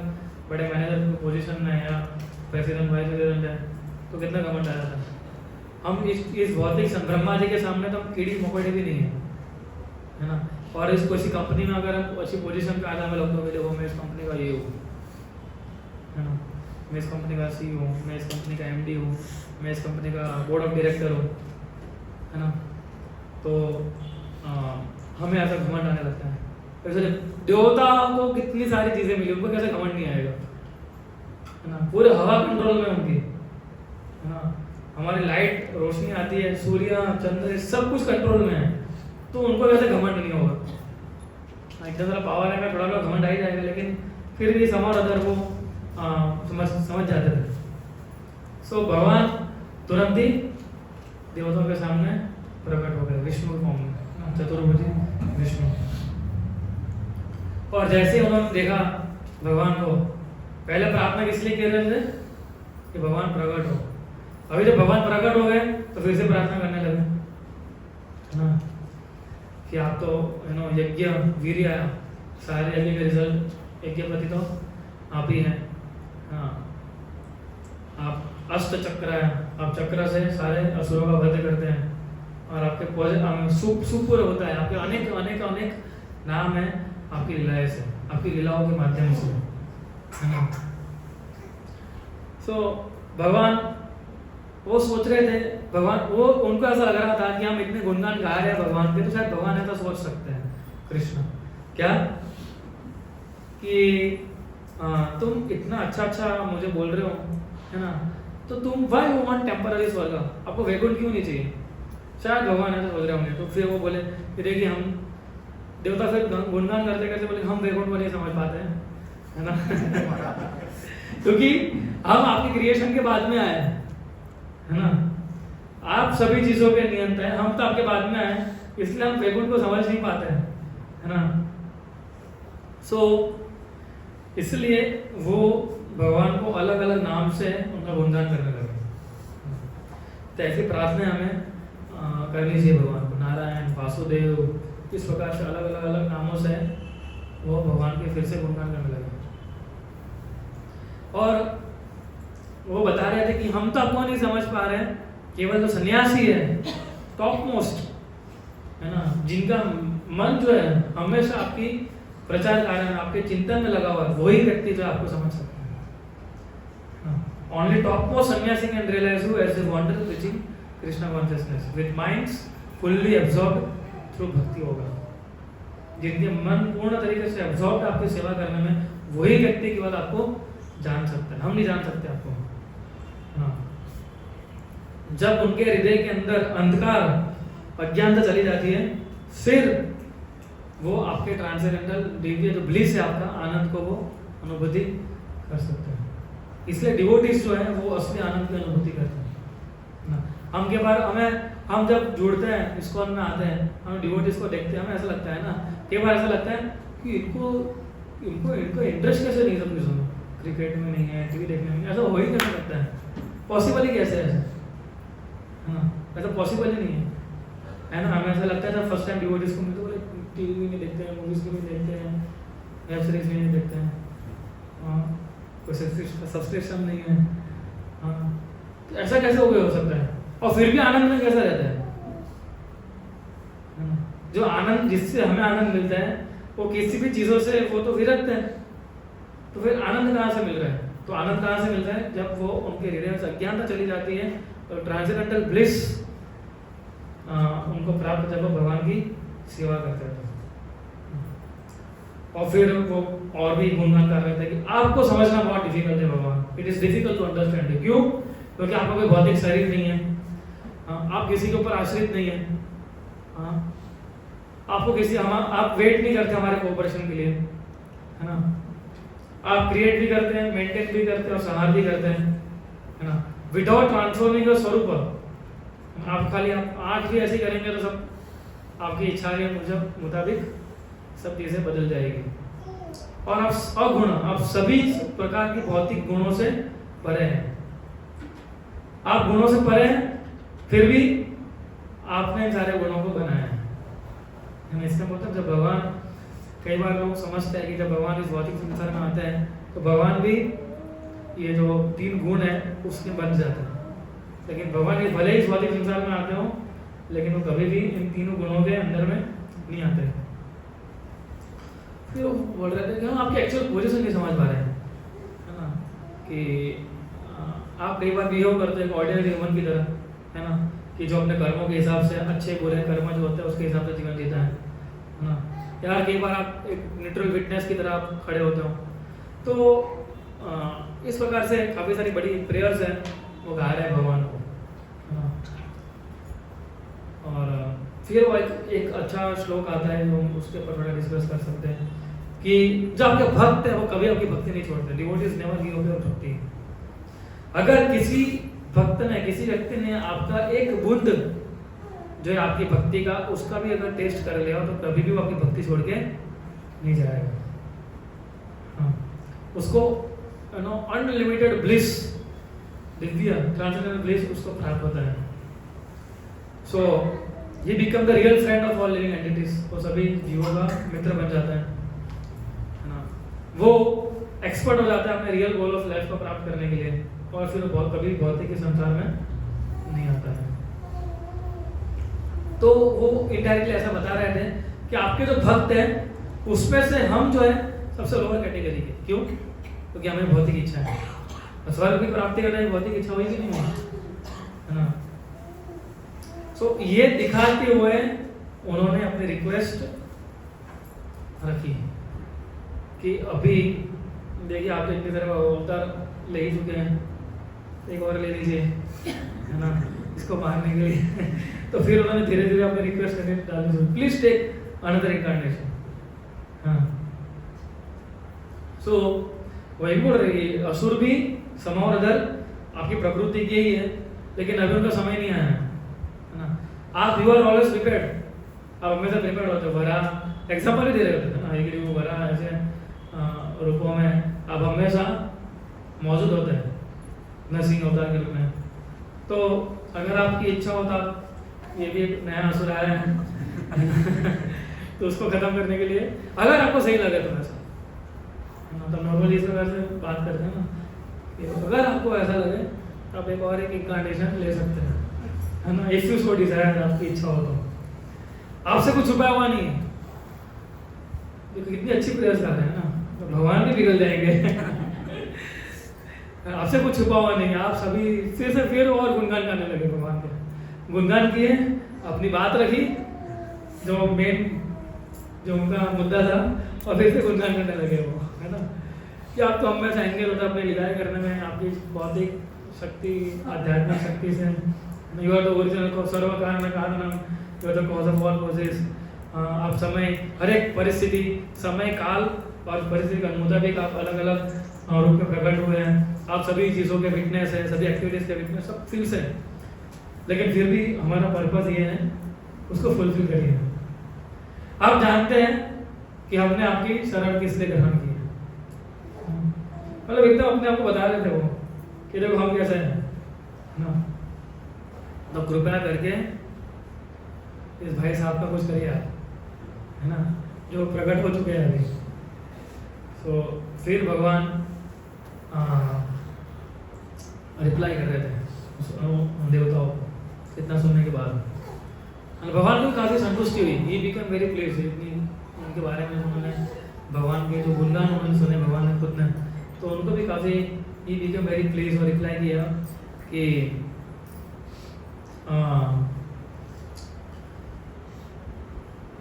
बड़े मैनेजर पोजीशन में या प्रेसिडेंट वाइस प्रेसिडेंट है तो कितना घमंड आ जाता है। हम इस भौतिक ब्रह्मा जी के सामने तो हम कीड़ी मकोड़े भी नहीं है ना। और इस किसी कंपनी में अगर हम अच्छी पोजीशन पे आ जाए, हमें लगता है देखो मैं इस कंपनी का ये हूँ, है ना, मैं इस कंपनी का CEO हूँ, मैं इस कंपनी का MD हूँ, मैं इस कंपनी का बोर्ड ऑफ डायरेक्टर हूँ, है ना। तो हमें ऐसा घमंड आने लगता है। वैसे देवताओं को कितनी सारी चीज़ें मिली, उनको कैसे घमंड नहीं आएगा, है ना। पूरे हवा कंट्रोल में उनकी, है ना। हमारी लाइट रोशनी आती है, सूर्य चंद्र सब कुछ कंट्रोल में है, तो उनको कैसे घमंड नहीं होगा। एकदम सारा पावर है, थोड़ा थोड़ा घमंड आ ही जाएगा, लेकिन फिर भी समार अदर वो समझ जाते थे। भगवान तुरंत ही देवताओं के सामने प्रकट हो गए विष्णु के फॉर्म में, चतुर्भुजी विष्णु। और जैसे ही उन्होंने देखा भगवान को, पहले प्रार्थना किस लिए कर रहे थे कि भगवान प्रकट हो। अभी जब भगवान प्रकट हो गए तो फिर से प्रार्थना करने लगे, है ना, कि आप तो यज्ञ वीर आया, सारे यज्ञ के रिजल्ट यज्ञपति तो आप ही हैं, हाँ। आप अष्ट चक्र है, आप चक्र से सारे असुरों का वध करते हैं और आपके सुपूर्व होता है, आपके अनेक अनेक अनेक नाम है आपकी लीलाएं से, आपकी लीलाओं के माध्यम से, है ना। भगवान वो सोच रहे थे, भगवान वो उनको ऐसा लग रहा था कि हम इतने गुणगान गा रहे हैं भगवान के, तो शायद भगवान ऐसा सोच सकते हैं कृष्ण क्या कि तुम इतना अच्छा मुझे बोल रहे हो, है ना, तो तुम व्हाई यू वांट टेम्पररी स्वर्ग, आपको वैकुंठ क्यों नहीं चाहिए। शायद भगवान ऐसा सोच रहे होंगे। तो फिर वो बोले कि देखिए हम देवता फिर गुणगान करते करते बोले हम वैकुंठ को नहीं समझ पाते हैं, है ना। क्योंकि हम आपकी क्रिएशन के बाद में आए हैं, है ना, आप सभी चीजों के नियंता है, हम तो आपके बाद में आए, इसलिए हम वैकुंठ को समझ नहीं पाते हैं, है ना। इसलिए वो भगवान को अलग अलग नाम से उनका गुणगान करने लगे। तो ऐसी प्रार्थना हमें करनी चाहिए भगवान को, नारायण, वासुदेव, इस प्रकार से अलग अलग अलग नामों से वो भगवान के फिर से गुणगान करने लगे। और वो बता रहे थे कि हम तो आपको नहीं समझ पा रहे हैं, केवल जो सन्यासी है, टॉप मोस्ट, है ना, जिनका मन जो है हमेशा आपकी प्रचार कार्य में, आपके चिंतन में लगा हुआ है, वही व्यक्ति जो आपको समझ सकता है। Only top most sannyasi can realise who as a wander preaching Krishna consciousness with minds fully absorbed through bhakti होगा। जिनके मन पूर्ण तरीके से एब्जॉर्ब्ड आपकी सेवा करने में, वही व्यक्ति केवल आपको जान सकता है, हम नहीं जान सकते आपको, हाँ, जब उनके हृदय के अंदर अंधकार अज्ञानता चली जाती है, फिर वो आपके ट्रांसेंडेंटल दिव्य जो ब्लिस है आपका आनंद को वो अनुभूति कर सकते हैं। इसलिए डिवोटीज जो है वो असली आनंद की अनुभूति करते हैं ना। हम जब जुड़ते हैं, इस्कॉन में आते हैं, हम डिवोटीज को देखते हैं, हमें ऐसा लगता है ना, कई बार ऐसा लगता है कि इनको इंटरेस्ट कैसे नहीं सब चीज़ों में, क्रिकेट में नहीं है, टीवी देखने में, ऐसा हो ही कैसे लगता है, पॉसिबल ही कैसे है ना, ऐसा पॉसिबल ही नहीं है ना। हमें ऐसा लगता है जब फर्स्ट टाइम डिवोटीज को मिलते, बोले टीवी नहीं देखते हैं, मूवीज भी नहीं देखते हैं, वेब सीरीज भी नहीं देखते हैं, कोई सब्सक्रिप्शन नहीं है, तो ऐसा कैसे हो सकता है, और फिर भी आनंद में कैसा रहता है। जो आनंद, जिससे हमें आनंद मिलता है, वो किसी भी चीज़ों से वो तो विरक्त है, तो फिर आनंद कहाँ से मिल रहा है। तो आनंद कहाँ से मिलता है, जब वो उनके हृदय से अज्ञानता चली जाती है और ट्रांसेंडेंटल ब्लिस उनको प्राप्त, जब वो भगवान की सेवा करते हैं। और फिर वो और भी गुणगान कर रहे थे कि आपको समझना बहुत डिफिकल्ट है भगवान, it is difficult to understand. क्यों? क्योंकि आपका कोई भौतिक शरीर नहीं है, आप किसी के ऊपर आश्रित नहीं है, आपको आप वेट नहीं करते हमारे कोऑपरेशन के लिए, है ना। आप क्रिएट भी करते हैं, मेंटेन भी करते हैं और संहार भी करते हैं, है ना, विदाउट ट्रांसफॉर्मिंग योर स्वरूप। आप खाली आप आंख भी ऐसी करेंगे तो सब आपकी इच्छा के मुताबिक सब चीजें बदल जाएगी। और आप अगुण, आप सभी प्रकार की भौतिक गुणों से परे हैं, आप गुणों से परे हैं, फिर भी आपने इन सारे गुणों को बनाया है। इसका मतलब जब भगवान, कई बार लोग समझते हैं कि जब भगवान इस भौतिक संसार में आते हैं तो भगवान भी ये जो 3 गुण है उसके बन जाते हैं, लेकिन भगवान ये भले ही इस भौतिक संसार में आते हो, लेकिन वो कभी भी इन 3 गुणों के अंदर में नहीं आते। फिर वो बोल रहे थे कि हम आपकी एक्चुअल पोजीशन नहीं समझ पा रहे हैं, है ना, कि आप कई बार बिहेव करते हैं ऑर्डिनरी ह्यूमन की तरह, है ना, कि जो अपने कर्मों के हिसाब से, अच्छे बुरे कर्म जो होते हैं उसके हिसाब से जीवन जीता है ना। यार कई बार आप एक न्यूट्रल विटनेस की तरह आप खड़े होते हो। तो इस प्रकार से काफ़ी सारी बड़ी प्रेयर्स हैं वो गा रहे हैं भगवान को, है ना। और फिर वो एक अच्छा श्लोक आता है जो उसके ऊपर थोड़ा डिस्कस कर सकते हैं कि जो आपके भक्त है वो कभी आपकी भक्ति नहीं छोड़ते। Devotees never give up your भक्ति। अगर किसी भक्त ने, किसी व्यक्ति ने आपका एक बूंद जो है आपकी भक्ति का, उसका भी अगर टेस्ट कर लिया तो कभी भी वो आपकी भक्ति छोड़ के नहीं जाएगा। हाँ, उसको unlimited bliss, Divya transcendental bliss उसको प्राप्त होता है। सो ये become the real friend of all living entities, वो सभी जीवों का मित्र बन जाता है ना। वो एक्सपर्ट हो जाता है अपने रियल गोल ऑफ लाइफ को प्राप्त करने के लिए, और फिर वो कभी भौतिक संसार में नहीं आता है। तो वो इनडायरेक्टली ऐसा बता रहे थे कि आपके जो भक्त हैं उसमें से हम जो है सबसे लोअर कैटेगरी के। क्यों? क्योंकि हमें भौतिक इच्छा है, स्वर्ग की प्राप्ति करने की भौतिक इच्छा हुई कि नहीं हुई, है ना। सो ये दिखाते हुए उन्होंने अपनी रिक्वेस्ट रखी कि अभी देखिए आप तो इतनी तरह अवतार ले ही चुके हैं, एक और ले लीजिए, है ना, इसको मारने के लिए। तो फिर उन्होंने धीरे धीरे अपनी रिक्वेस्ट करने डाली, प्लीज टेक अनदर इनकार्नेशन। हाँ, सो वही बोल रही है, असुर भी समौरधर आपकी प्रकृति की ही है, लेकिन अभी उनका समय नहीं आया है ना। आप यू आर ऑलवेज प्रिपेयर्ड, आप हमेशा प्रिपेयर्ड होते हो। वरा एग्जाम्पल ही दे रहे होते हैं ना, एक वो वरा ऐसे रूपों में आप हमेशा मौजूद होते हैं नरसिंह अवतार के रूप में। तो अगर आपकी इच्छा हो तो आप, ये भी एक नया असुर आया है तो उसको खत्म करने के लिए अगर आपको सही लगे तो ऐसा, तो नॉर्मली इस प्रकार से बात करते हैं ना कि अगर आपको ऐसा लगे तो आप एक और एक इनकार्नेशन ले सकते हैं, है ना। इफ यू सो डिजायर, आपकी इच्छा हो तो। आपसे कुछ छुपाया हुआ नहीं है, कितनी अच्छी प्रेयर्स कर रहे हैं ना, तो भगवान भी पिघल जाएंगे। आपसे कुछ छुपा हुआ नहीं है, आप सभी फिर से फिर और गुणगान करने लगे भगवान के। गुणगान किए, अपनी बात रखी जो मेन जो उनका मुद्दा था, और फिर से गुणगान करने लगे वो, है ना, कि आप तो हमेशा एंगेज होता अपने लिखाई करने में, आपकी भौतिक शक्ति, आध्यात्मिक शक्ति से, यू आर द ओरिजिनल सर्व कारण कारणम, you are the cause of all causes. आप समय, हर एक परिस्थिति, समय, काल और परिस्थिति के मुताबिक आप अलग अलग रूप में प्रकट हुए हैं। आप सभी चीज़ों के विटनेस है, सभी एक्टिविटीज़ के विटनेस, सब फील्स है, लेकिन फिर भी हमारा पर्पस ये है उसको फुलफिल करिए। आप जानते हैं कि हमने आपकी शरण किस लिए ग्रहण की है, मतलब एकदम अपने आप को बता रहे थे वो कि देखो हम कैसे हैं ना, तो कृपया करके इस भाई साहब का कुछ करिए आप, है ना, जो प्रकट हो चुके हैं अभी। तो फिर भगवान रिप्लाई कर रहे थे उन देवताओं को इतना सुनने के बाद, भगवान को काफ़ी संतुष्टि हुई। ये बिकम वेरी प्लीज, इतनी उनके बारे में उन्होंने भगवान के जो गुणगान उन्होंने सुने भगवान ने खुद ने, तो उनको भी काफ़ी ये बिकम वेरी प्लीज और रिप्लाई किया कि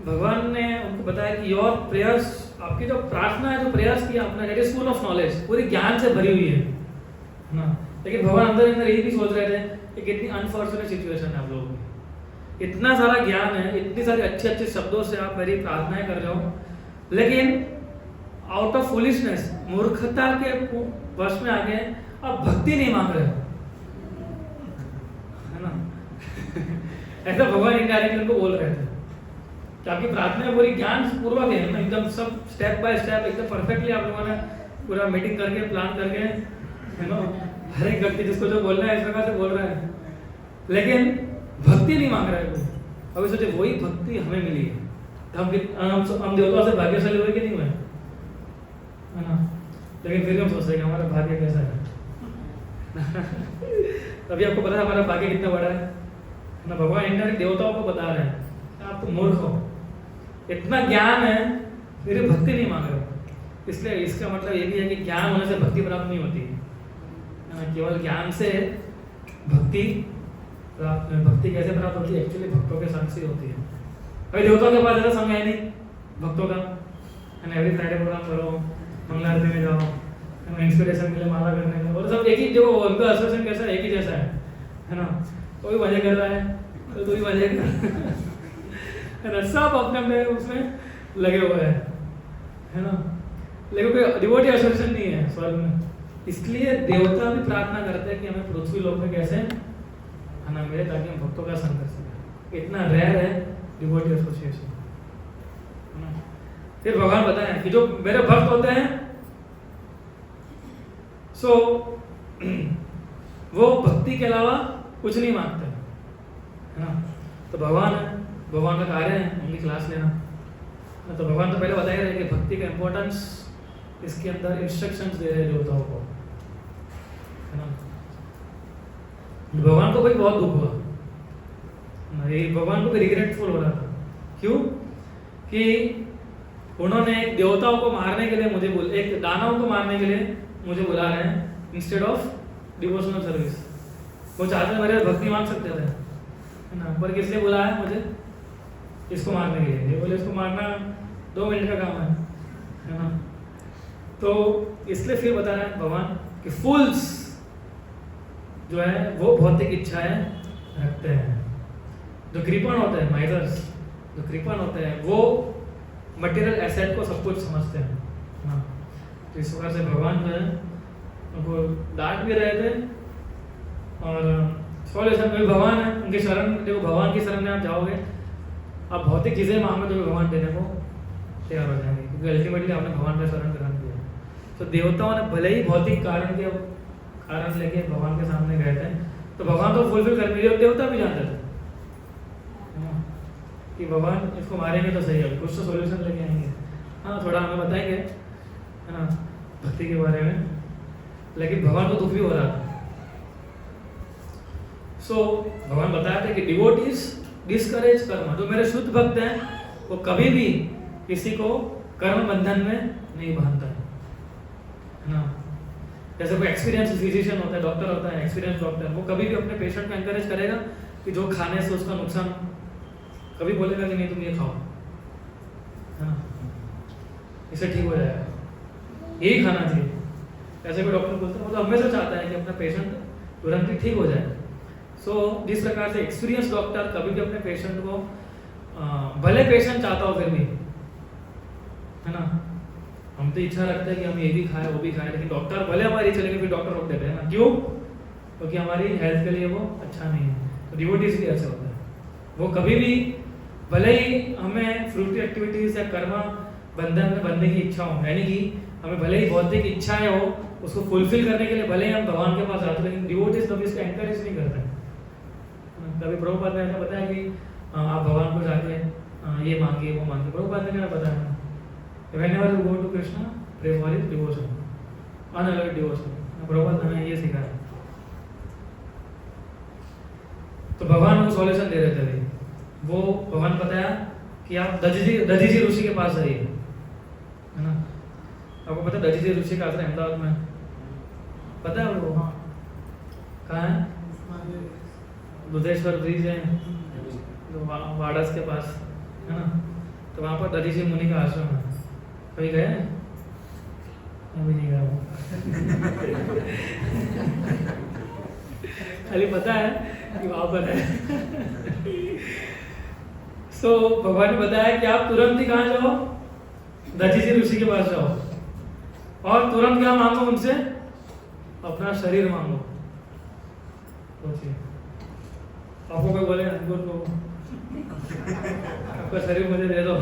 भगवान ने उनको बताया कि योर प्रेयर्स, आपकी जो प्रार्थना है, जो प्रयास किया आपने, that is full of knowledge, पूरी ज्ञान से भरी हुई है ना। लेकिन भगवान अंदर अंदर यही भी सोच रहे थे कि कितनी अनफॉर्चुनेट सिचुएशन है आप लोगों की, इतना सारा ज्ञान है, इतनी सारी अच्छे अच्छे शब्दों से आप मेरी प्रार्थनाएं कर रहे हो, लेकिन आउट ऑफ फुलिशनेस, मूर्खता के वश में आके आप भक्ति नहीं मांग रहे हो, है ना। ऐसा भगवान इनडायरेक्टली उनको बोल रहे थे कि आपकी प्रार्थना पूरी ज्ञान पूर्वक है ना, एकदम सब स्टेप बाय स्टेप एकदम परफेक्टली आप लोगों ने पूरा मीटिंग करके प्लान करके, है ना, हर एक व्यक्ति जिसको जो बोलना है इस प्रकार से बोल रहा है, लेकिन भक्ति नहीं मांग रहा है कोई। अभी सोचे वही भक्ति हमें मिली है, तो हम देवताओं से भाग्यशाली हुए कि नहीं हुए, है ना। लेकिन फिर हम सोचते हैं कि हमारा भाग्य कैसा है। अभी आपको पता है हमारा भाग्य कितना बड़ा है ना। भगवान इंडिया देवताओं को बता रहे हैं आप तो मूर्ख हो, इतना ज्ञान है फिर भक्ति नहीं मांग रहे हो। इसलिए इसका मतलब ये भी है कि ज्ञान होने से भक्ति प्राप्त नहीं होती है, केवल ज्ञान से भक्ति प्राप्त, भक्ति कैसे प्राप्त होती है, एक्चुअली भक्तों के संग से होती है। अभी देवताओं के पास ऐसा समय है नहीं भक्तों का, है ना। एवरी फ्राइडे प्रोग्राम करो, मंगला आरती में जाओ, इंस्पिरेशन मिले माला करने का, और सब एक ही, जो उनका एसोसिएशन कैसा है, एक ही जैसा है ना। कोई मजे कर रहा है तो तू भी मजे कर, है ना, सब अपने अपने उसमें लगे हुए हैं, है ना। लेकिन कोई डिवोटी एसोसिएशन नहीं है स्वर्ग में। इसलिए देवता भी प्रार्थना करते हैं कि हमें पृथ्वी लोक में कैसे, है ना, मिले, ताकि हम भक्तों का संग कर सकें। इतना रेयर है डिवोटी एसोसिएशन, है ना। फिर भगवान बताएं कि जो मेरे भक्त होते हैं सो वो भक्ति के अलावा कुछ नहीं मांगते, है ना। तो भगवान है, भगवान का कार्य है उनकी क्लास लेना। तो भगवान तो पहले बता ही रहे कि भक्ति का इंपॉर्टेंस, इसके अंदर इंस्ट्रक्शंस दे रहे देवताओं को, है ना। भगवान को भाई बहुत दुख हुआ, भगवान को भी रिग्रेटफुल हो रहा था। क्यों? कि उन्होंने एक देवताओं को मारने के लिए मुझे एक दानव को मारने के लिए मुझे बुला रहे हैं इंस्टेड ऑफ डिवोशनल सर्विस। वो चाहते मेरे भक्ति मांग सकते थे, है ना, पर किस लिए बुलाया है मुझे? इसको मारने के लिए। ये बोले इसको मारना 2 मिनट का काम है ना। तो इसलिए फिर बता रहे हैं भगवान कि फूल्स जो है वो भौतिक इच्छाएं रखते हैं। जो कृपण होते हैं, माइजर्स जो कृपण होते हैं, वो मटेरियल एसेट को सब कुछ समझते हैं ना। तो इस प्रकार से भगवान जो है उनको डांट भी रहे थे, और सॉल्यूशन में भगवान है, उनकी शरण, देखो भगवान की शरण में आप जाओगे, आप भौतिक चीज़ें मांगो तो भगवान देने को तैयार हो जाएंगे, क्योंकि अल्टीमेटली आपने भगवान का शरण ग्रहण किया। तो देवताओं ने भले ही भौतिक कारण लेके भगवान के सामने गए थे, तो भगवान तो फुलफिल कर दिया, देवता भी जानते थे कि भगवान इसको मारेंगे तो सही है, कुछ तो सॉल्यूशन लेके आएंगे। हाँ, थोड़ा हमें बताएंगे, है ना, भक्ति के बारे में, लेकिन भगवान को दुख भी हो रहा था। सो भगवान बताया था कि डिवोटीज डिस्करेज कर्म, जो मेरे शुद्ध भक्त हैं वो कभी भी किसी को कर्म बंधन में नहीं बांधता है ना। जैसे कोई एक्सपीरियंस फिजिशियन होता है, डॉक्टर होता है, एक्सपीरियंस डॉक्टर, वो कभी भी अपने पेशेंट को एनकरेज करेगा कि जो खाने से उसका नुकसान, कभी बोलेगा कि नहीं तुम ये खाओ, है ना, इससे ठीक हो जाएगा, यही खाना चाहिए। ऐसे कोई डॉक्टर बोलता है, वो तो हमेशा चाहता है कि अपना पेशेंट तुरंत ही ठीक हो जाए। सो जिस प्रकार से एक्सपीरियंस डॉक्टर कभी भी अपने पेशेंट को भले पेशेंट चाहता हो फिर भी, है ना, हम तो इच्छा रखते हैं कि हम ये भी खाएं वो भी खाएं, लेकिन डॉक्टर भले हमारी चले गए फिर डॉक्टर रोक देते हैं ना, क्यों? क्योंकि हमारी हेल्थ के लिए वो अच्छा नहीं है। तो डिवोटीज भी ऐसे होता है, वो कभी भी भले ही हमें फ्रूटी एक्टिविटीज या कर्मा बंधन में बनने की इच्छा हो, यानी कि हमें भले ही भौतिक इच्छाएं हो, उसको फुलफिल करने के लिए भले ही हम भगवान के पास जाते हैं, लेकिन डिवोटीज कभी इसको एनकरेज नहीं करते। कभी प्रभुपाद ने ऐसा बताया कि आप भगवान को जाके ये मांगिए वो मांगिए, प्रभुपाद ने क्या बताया? Whenever you go to Krishna, pray for his devotion, unalloyed devotion. Prabhupada ने ये सिखाया। तो भगवान को सॉल्यूशन दे रहे थे अभी। वो भगवान बताया कि आप दधीजी ऋषि के पास जाइए, है ना। आपको पता है दधीजी ऋषि का आश्रम अहमदाबाद में, पता है वो कहाँ है? दुधेश्वर ब्रिज है तो वाडस के पास, है ना। तो वहाँ पर दधीजी मुनि का आश्रम है। कभी गए? अभी नहीं गया वो। खाली पता है कि वहाँ पर है। सो भगवान ने बताया कि आप तुरंत ही कहाँ जाओ? दधीजी ऋषि के पास जाओ और तुरंत क्या मांगो उनसे? अपना शरीर मांगो। सोचिए, आपको कोई बोले अंकुर को आपका शरीर मुझे दे दो,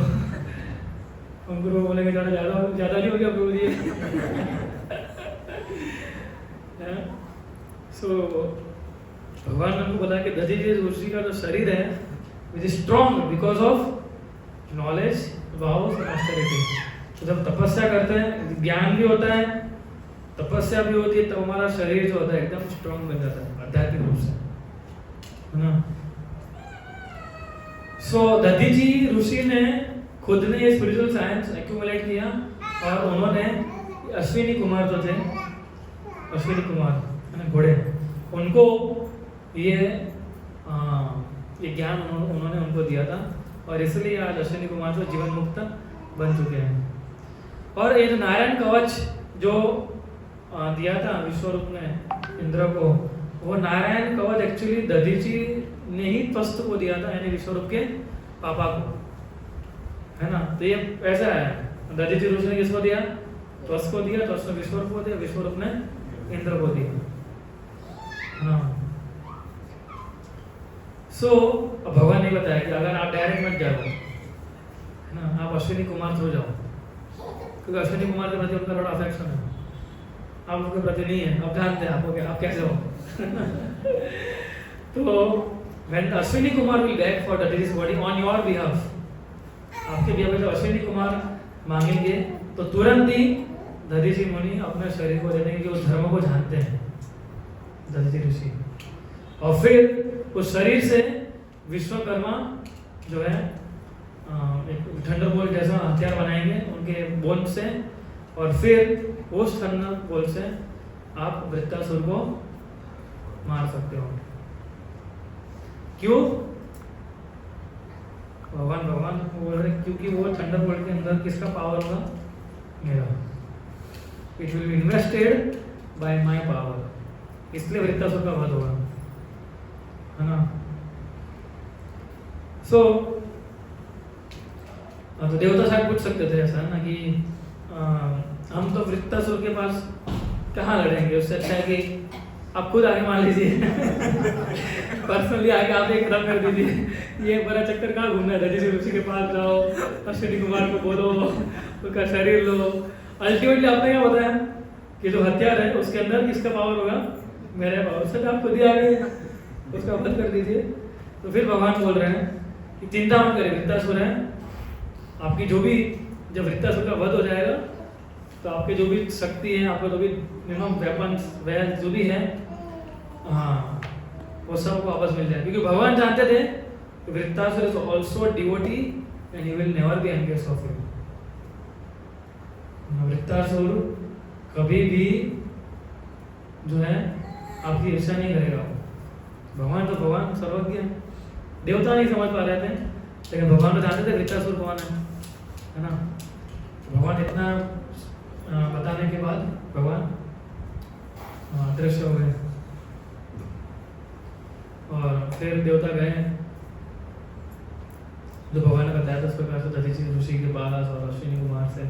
अंकुर को बोलेंगे ज्यादा नहीं हो गया प्रभु जी। सो भगवान ने हमको बोला कि दधीजी ऋषि का जो शरीर है which is strong because of knowledge, vows and austerity. तो जब तपस्या करते हैं, ज्ञान भी होता है, तपस्या भी होती है, तो हमारा शरीर जो होता है एकदम स्ट्रॉन्ग बन जाता है आध्यात्मिक रूप से, है ना। सो दधीजी ऋषि ने खुद ने ये स्पिरिचुअल साइंस एक्यूमुलेट किया और उन्होंने अश्विनी कुमार जो थे, अश्विनी कुमार है ना, घोड़े, उनको ये ज्ञान उन्होंने उनको दिया था और इसलिए आज अश्विनी कुमार जो जीवन मुक्त बन चुके हैं। और ये जो नारायण कवच जो दिया था विश्वरूप ने इंद्र को, वो नारायण कवच एक्चुअली दधीजी ने ही त्वस्त को दिया था, यानी विश्वरूप के पापा को, है ना। तो ये ऐसा है, दधीजी ऋषि ने किसको दिया? त्वस्त को दिया, त्वस्त ने विश्वरूप को दिया, विश्वरूप ने इंद्र को दिया, हाँ। सो भगवान ने बताया कि अगर आप डायरेक्ट मत जाओ, है ना, आप अश्विनी कुमार थ्रू जाओ, क्योंकि अश्विनी कुमार के प्रति उनका बड़ा अफेक्शन है, आप उनके प्रति नहीं है, आप जानते हैं आपको आप कैसे हो। तो when Ashwini Kumar will beg for Dadiji's body on your behalf, आपके बिहाफ में जब अश्विनी कुमार मांगेंगे तो तुरंत ही दधीजी मुनि अपने शरीर को दे देंगे, कि उस धर्म को जानते हैं दधीजी ऋषि, और फिर उस शरीर से विश्वकर्मा जो है एक थंडरबोल्ट जैसा हथियार बनाएंगे उनके बोन से, और फिर उस थंडरबोल्ट से आप वृत्तासुर को मार सकते हो। क्यों? भगवान बोल रहे क्योंकि वो थंडरबोल्ट के अंदर किसका पावर होगा? मेरा। It will be invested bye my power, इसलिए वृत्तासुर का वध होगा, है ना। सो तो देवता शायद पूछ सकते थे ऐसा ना कि हम तो वृत्तासुर के पास कहाँ लड़ेंगे, उससे अच्छा है कि आप खुद आगे मान लीजिए। पर्सनली आगे आप एक कदम कर दीजिए, ये बड़ा चक्कर कहाँ घूमना है, दधीजी ऋषि के पास जाओ, अश्विनी कुमार को बोलो, उसका शरीर लो। अल्टीमेटली आपने क्या बताया कि जो हथियार है उसके अंदर किसका पावर होगा? मेरे पावर से। आप खुद ही आगे उसका वध कर दीजिए। तो फिर भगवान बोल रहे हैं कि चिंता मत करें, वृत्तासुर है आपकी, जो भी जब वृत्तासुर का वध हो जाएगा तो आपके जो भी शक्ति है, आपका जो भी वेपन्स वेल्थ जो भी है, हाँ, वो सब को वापस मिल जाए, क्योंकि भगवान जानते थे कि Vritrasura is also devotee and he will never be envious of him. Vritrasura कभी भी जो है आपकी ईर्ष्या नहीं करेगा। भगवान तो भगवान सर्वज्ञ, देवता नहीं समझ पा रहे थे, लेकिन भगवान तो जानते थे वृत्तासुर कौन है ना। भगवान इतना बताने के बाद भगवान अदृश्य हो गए, फिर देवता गए, जो भगवान ने बताया था उस प्रकार से दधीचि ऋषि के पास और अश्विनी कुमार से।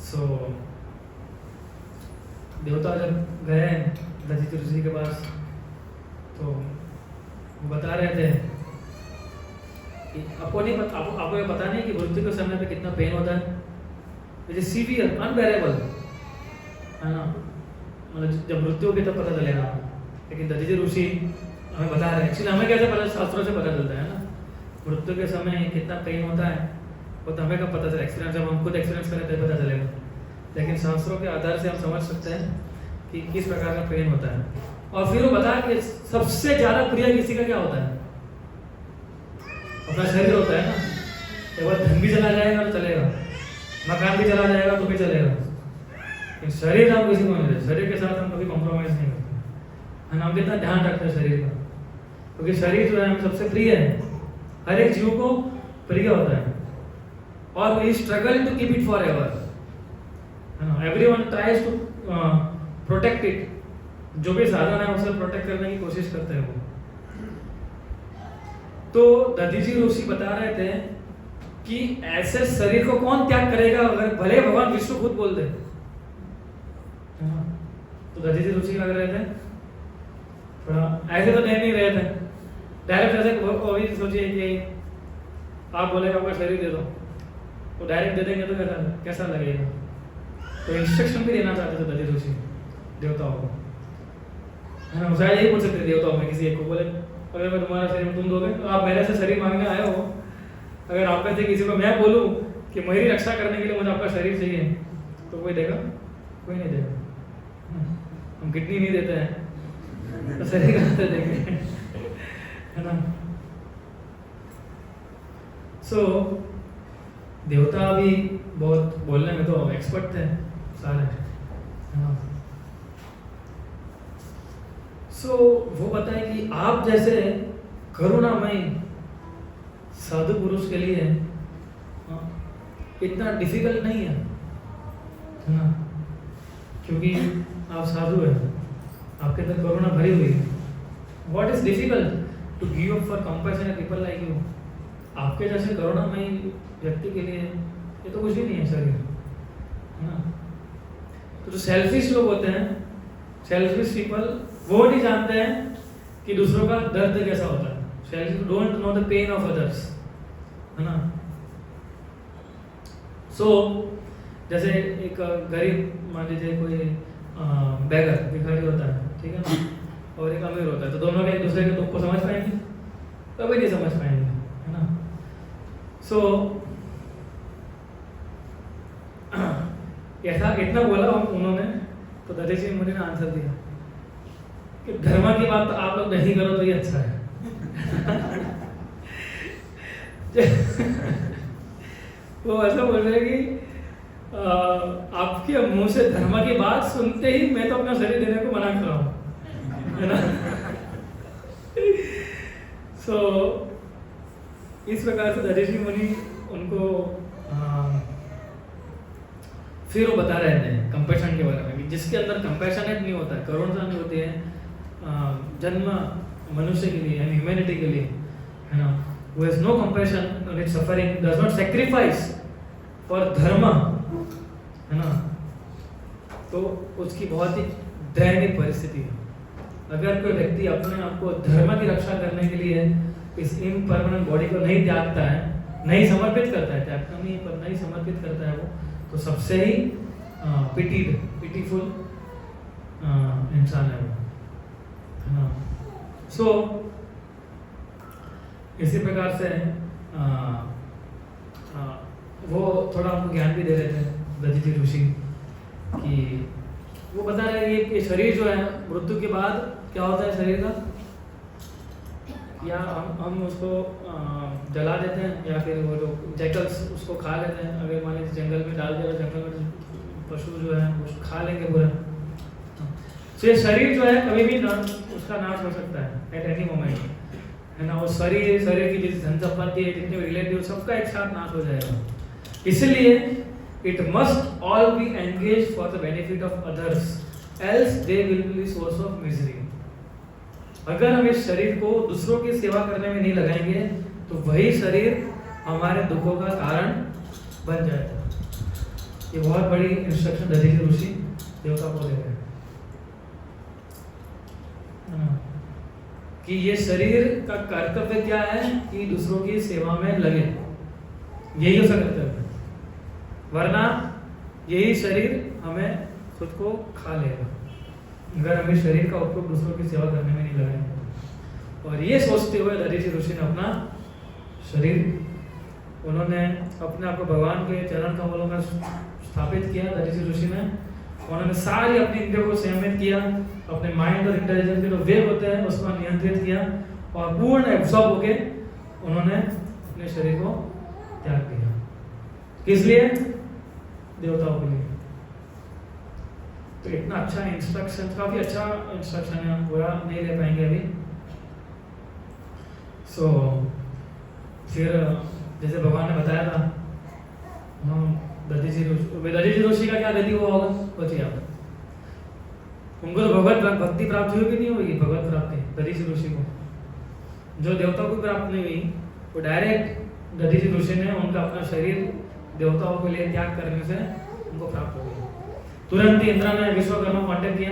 सो देवता जब गए दधीचि ऋषि के पास तो वो बता रहे थे कि आपको ये पता नहीं कि मृत्यु के समय पे कितना पेन होता है, इट इज सीवियर अनबेरेबल, है ना। मतलब जब मृत्यु होगी तब पता चलेगा, लेकिन दधीचि ऋषि हमें बता रहे हैं। एक्चुअली हमें कैसे पता, शास्त्रों से पता चलता है ना मृत्यु के समय कितना पेन होता है, वो तो हमें कब पता चले, एक्सपीरियंस जब हम खुद एक्सपीरियंस करें तब पता चलेगा। लेकिन शास्त्रों के आधार से हम समझ सकते हैं कि किस प्रकार का पेन होता है। और फिर वो बताया कि सबसे ज्यादा प्रिय किसी का क्या होता है, अपना शरीर होता है ना। एक बार धन भी चला जाएगा तो चलेगा, मकान भी चला जाएगा तो भी चलेगा, लेकिन शरीर हम किसी को नहीं देते। शरीर के साथ हम कभी कॉम्प्रोमाइज नहीं करते, है ना। हम कितना ध्यान रखते हैं शरीर का, क्योंकि शरीर जो है हमें सबसे प्रिय है, हर एक जीव को प्रिय होता है। और we struggle to keep it for ever, है ना। Everyone tries to protect it, जो भी साधन है उसे प्रोटेक्ट करने की कोशिश करते हैं वो। तो दधीचि ऋषि बता रहे थे कि ऐसे शरीर को कौन त्याग करेगा, अगर भले भगवान विष्णु खुद बोल दे। तो दधीचि ऋषि क्या कर रहे थे, थोड़ा ऐसे तो नहीं रहे थे डायरेक्ट। ऐसे वो भी सोचिए कि आप बोलेगा आपका शरीर दे दो, तो डायरेक्ट दे देंगे तो कैसा लगेगा। तो इंस्ट्रक्शन भी देना चाहते थे दधीचि ऋषि देवताओं को, है ना। शायद यही बोल सकते देवताओं में किसी एक को, बोले अगर मैं तुम्हारा शरीर तुम दोगे तो आप मेरे से शरीर मांगने आए हो, अगर आप में से किसी को मैं बोलूं कि मेरी रक्षा करने के लिए मुझे आपका शरीर चाहिए, तो कोई देगा? कोई नहीं देगा। हम किडनी नहीं देते हैं तो शरीर कहाँ से देंगे, है ना। सो देवता भी बहुत बोलने में तो एक्सपर्ट थे सारे, है ना। सो वो बताए कि आप जैसे करुणामय साधु पुरुष के लिए इतना डिफिकल्ट नहीं है ना, क्योंकि आप साधु हैं, आपके अंदर करुणा भरी हुई है। What is difficult to give up for compassion people like you. आपके जैसे करुणामय व्यक्ति के लिए ये तो कुछ भी नहीं है शरीर, है ना। तो जो सेल्फिश लोग होते हैं, सेल्फिश पीपल, वो नहीं जानते हैं कि दूसरों का दर्द कैसा होता है। Selfish don't know the pain of others, है ना। सो जैसे एक गरीब, मान लीजिए कोई बेगर भिखारी होता है, ठीक है ना, और एक अमीर होता है, तो दोनों के एक दूसरे के दुख को समझ पाएंगे? कभी नहीं समझ पाएंगे, है ना। सो ऐसा इतना बोला उन्होंने, तो दधीचि मुनि ने आंसर दिया कि धर्म की बात तो आप लोग नहीं करो तो ये अच्छा है। वो ऐसा बोल रहे कि आपके मुंह से धर्म की बात सुनते ही मैं तो अपना शरीर देने को मना कर रहा हूँ, है ना। सो इस प्रकार से दधीचि मुनि उनको फिर वो बता रहे थे कंपैशन के बारे में कि जिसके अंदर कंपैशनेट नहीं होता है, करुणा नहीं होती है, जन्म मनुष्य के लिए यानी ह्यूमैनिटी के लिए, है ना, who has no compassion on its suffering, does not sacrifice for dharma, है ना, तो उसकी बहुत ही दयनीय परिस्थिति है। अगर कोई व्यक्ति अपने आप को धर्म की रक्षा करने के लिए इस इम्परमानेंट बॉडी को नहीं त्यागता है, नहीं समर्पित करता है, त्यागता नहीं पर नहीं समर्पित करता है वो, तो सबसे ही पिटीफुल इंसान है वो, है ना। सो इसी प्रकार से वो थोड़ा हमको ज्ञान भी दे रहे थे दधीचि ऋषि कि वो बता रहे हैं कि शरीर जो है मृत्यु के बाद क्या होता है शरीर का, या हम उसको जला देते हैं, या फिर वो लोग जैकल्स उसको खा लेते हैं। अगर मान लीजिए जंगल में डाल दिया, जंगल में पशु जो है वो खा लेंगे पूरा। तो ये शरीर जो है कभी भी उसका नाश हो सकता है एट एनी मोमेंट, है ना। वो शरीर की जिस धन संपत्ति है, जितने रिलेटिव, सबका एक साथ नाश हो जाएगा। इसलिए it must all B engage for the benefit of others, else they will be source of misery. अगर हम इस शरीर को दूसरों की सेवा करने में नहीं लगाएंगे तो वही शरीर हमारे दुखों का कारण बन जाएगा। ये बहुत बड़ी इंस्ट्रक्शन दधीचि ऋषि देवता को दे रहे हैं कि ये शरीर का कर्तव्य क्या है कि दूसरों की सेवा में लगे, यही उसका कर्तव्य है, वरना यही शरीर हमें खुद को खा लेगा अगर हम इस शरीर का उपयोग दूसरों की सेवा करने में नहीं लगाएंगे। और ये सोचते हुए दधीचि ऋषि ने अपना शरीर, उन्होंने अपने आप को भगवान के चरण कमलों में स्थापित किया। दधीचि ऋषि ने उन्होंने सारी अपनी इंद्रियों को संयमित किया, अपने माइंड और इंटेलिजेंस के जो वेग होते हैं उसको नियंत्रित किया और पूर्ण एब्सॉर्ब होके उन्होंने अपने शरीर को त्याग दिया। किस लिए? देवताओं के लिए। तो इतना अच्छा इंस्ट्रक्शन, काफी अच्छा इंस्ट्रक्शन है, हम पूरा नहीं ले पाएंगे अभी। फिर जैसे भगवान ने बताया था, दधीचि ऋषि का क्या गति हुआ होगा सोचिए आप। उनको तो भगवत भक्ति प्राप्त हुई कि नहीं होगी? भगवत प्राप्ति दधीचि ऋषि को, जो देवताओं को प्राप्त नहीं हुई, वो डायरेक्ट दधीचि ऋषि ने उनका अपना शरीर देवताओं के लिए त्याग करने से उनको प्राप्त हो गया। तुरंत ही इंद्र ने विश्वकर्मा कांटेक्ट किया,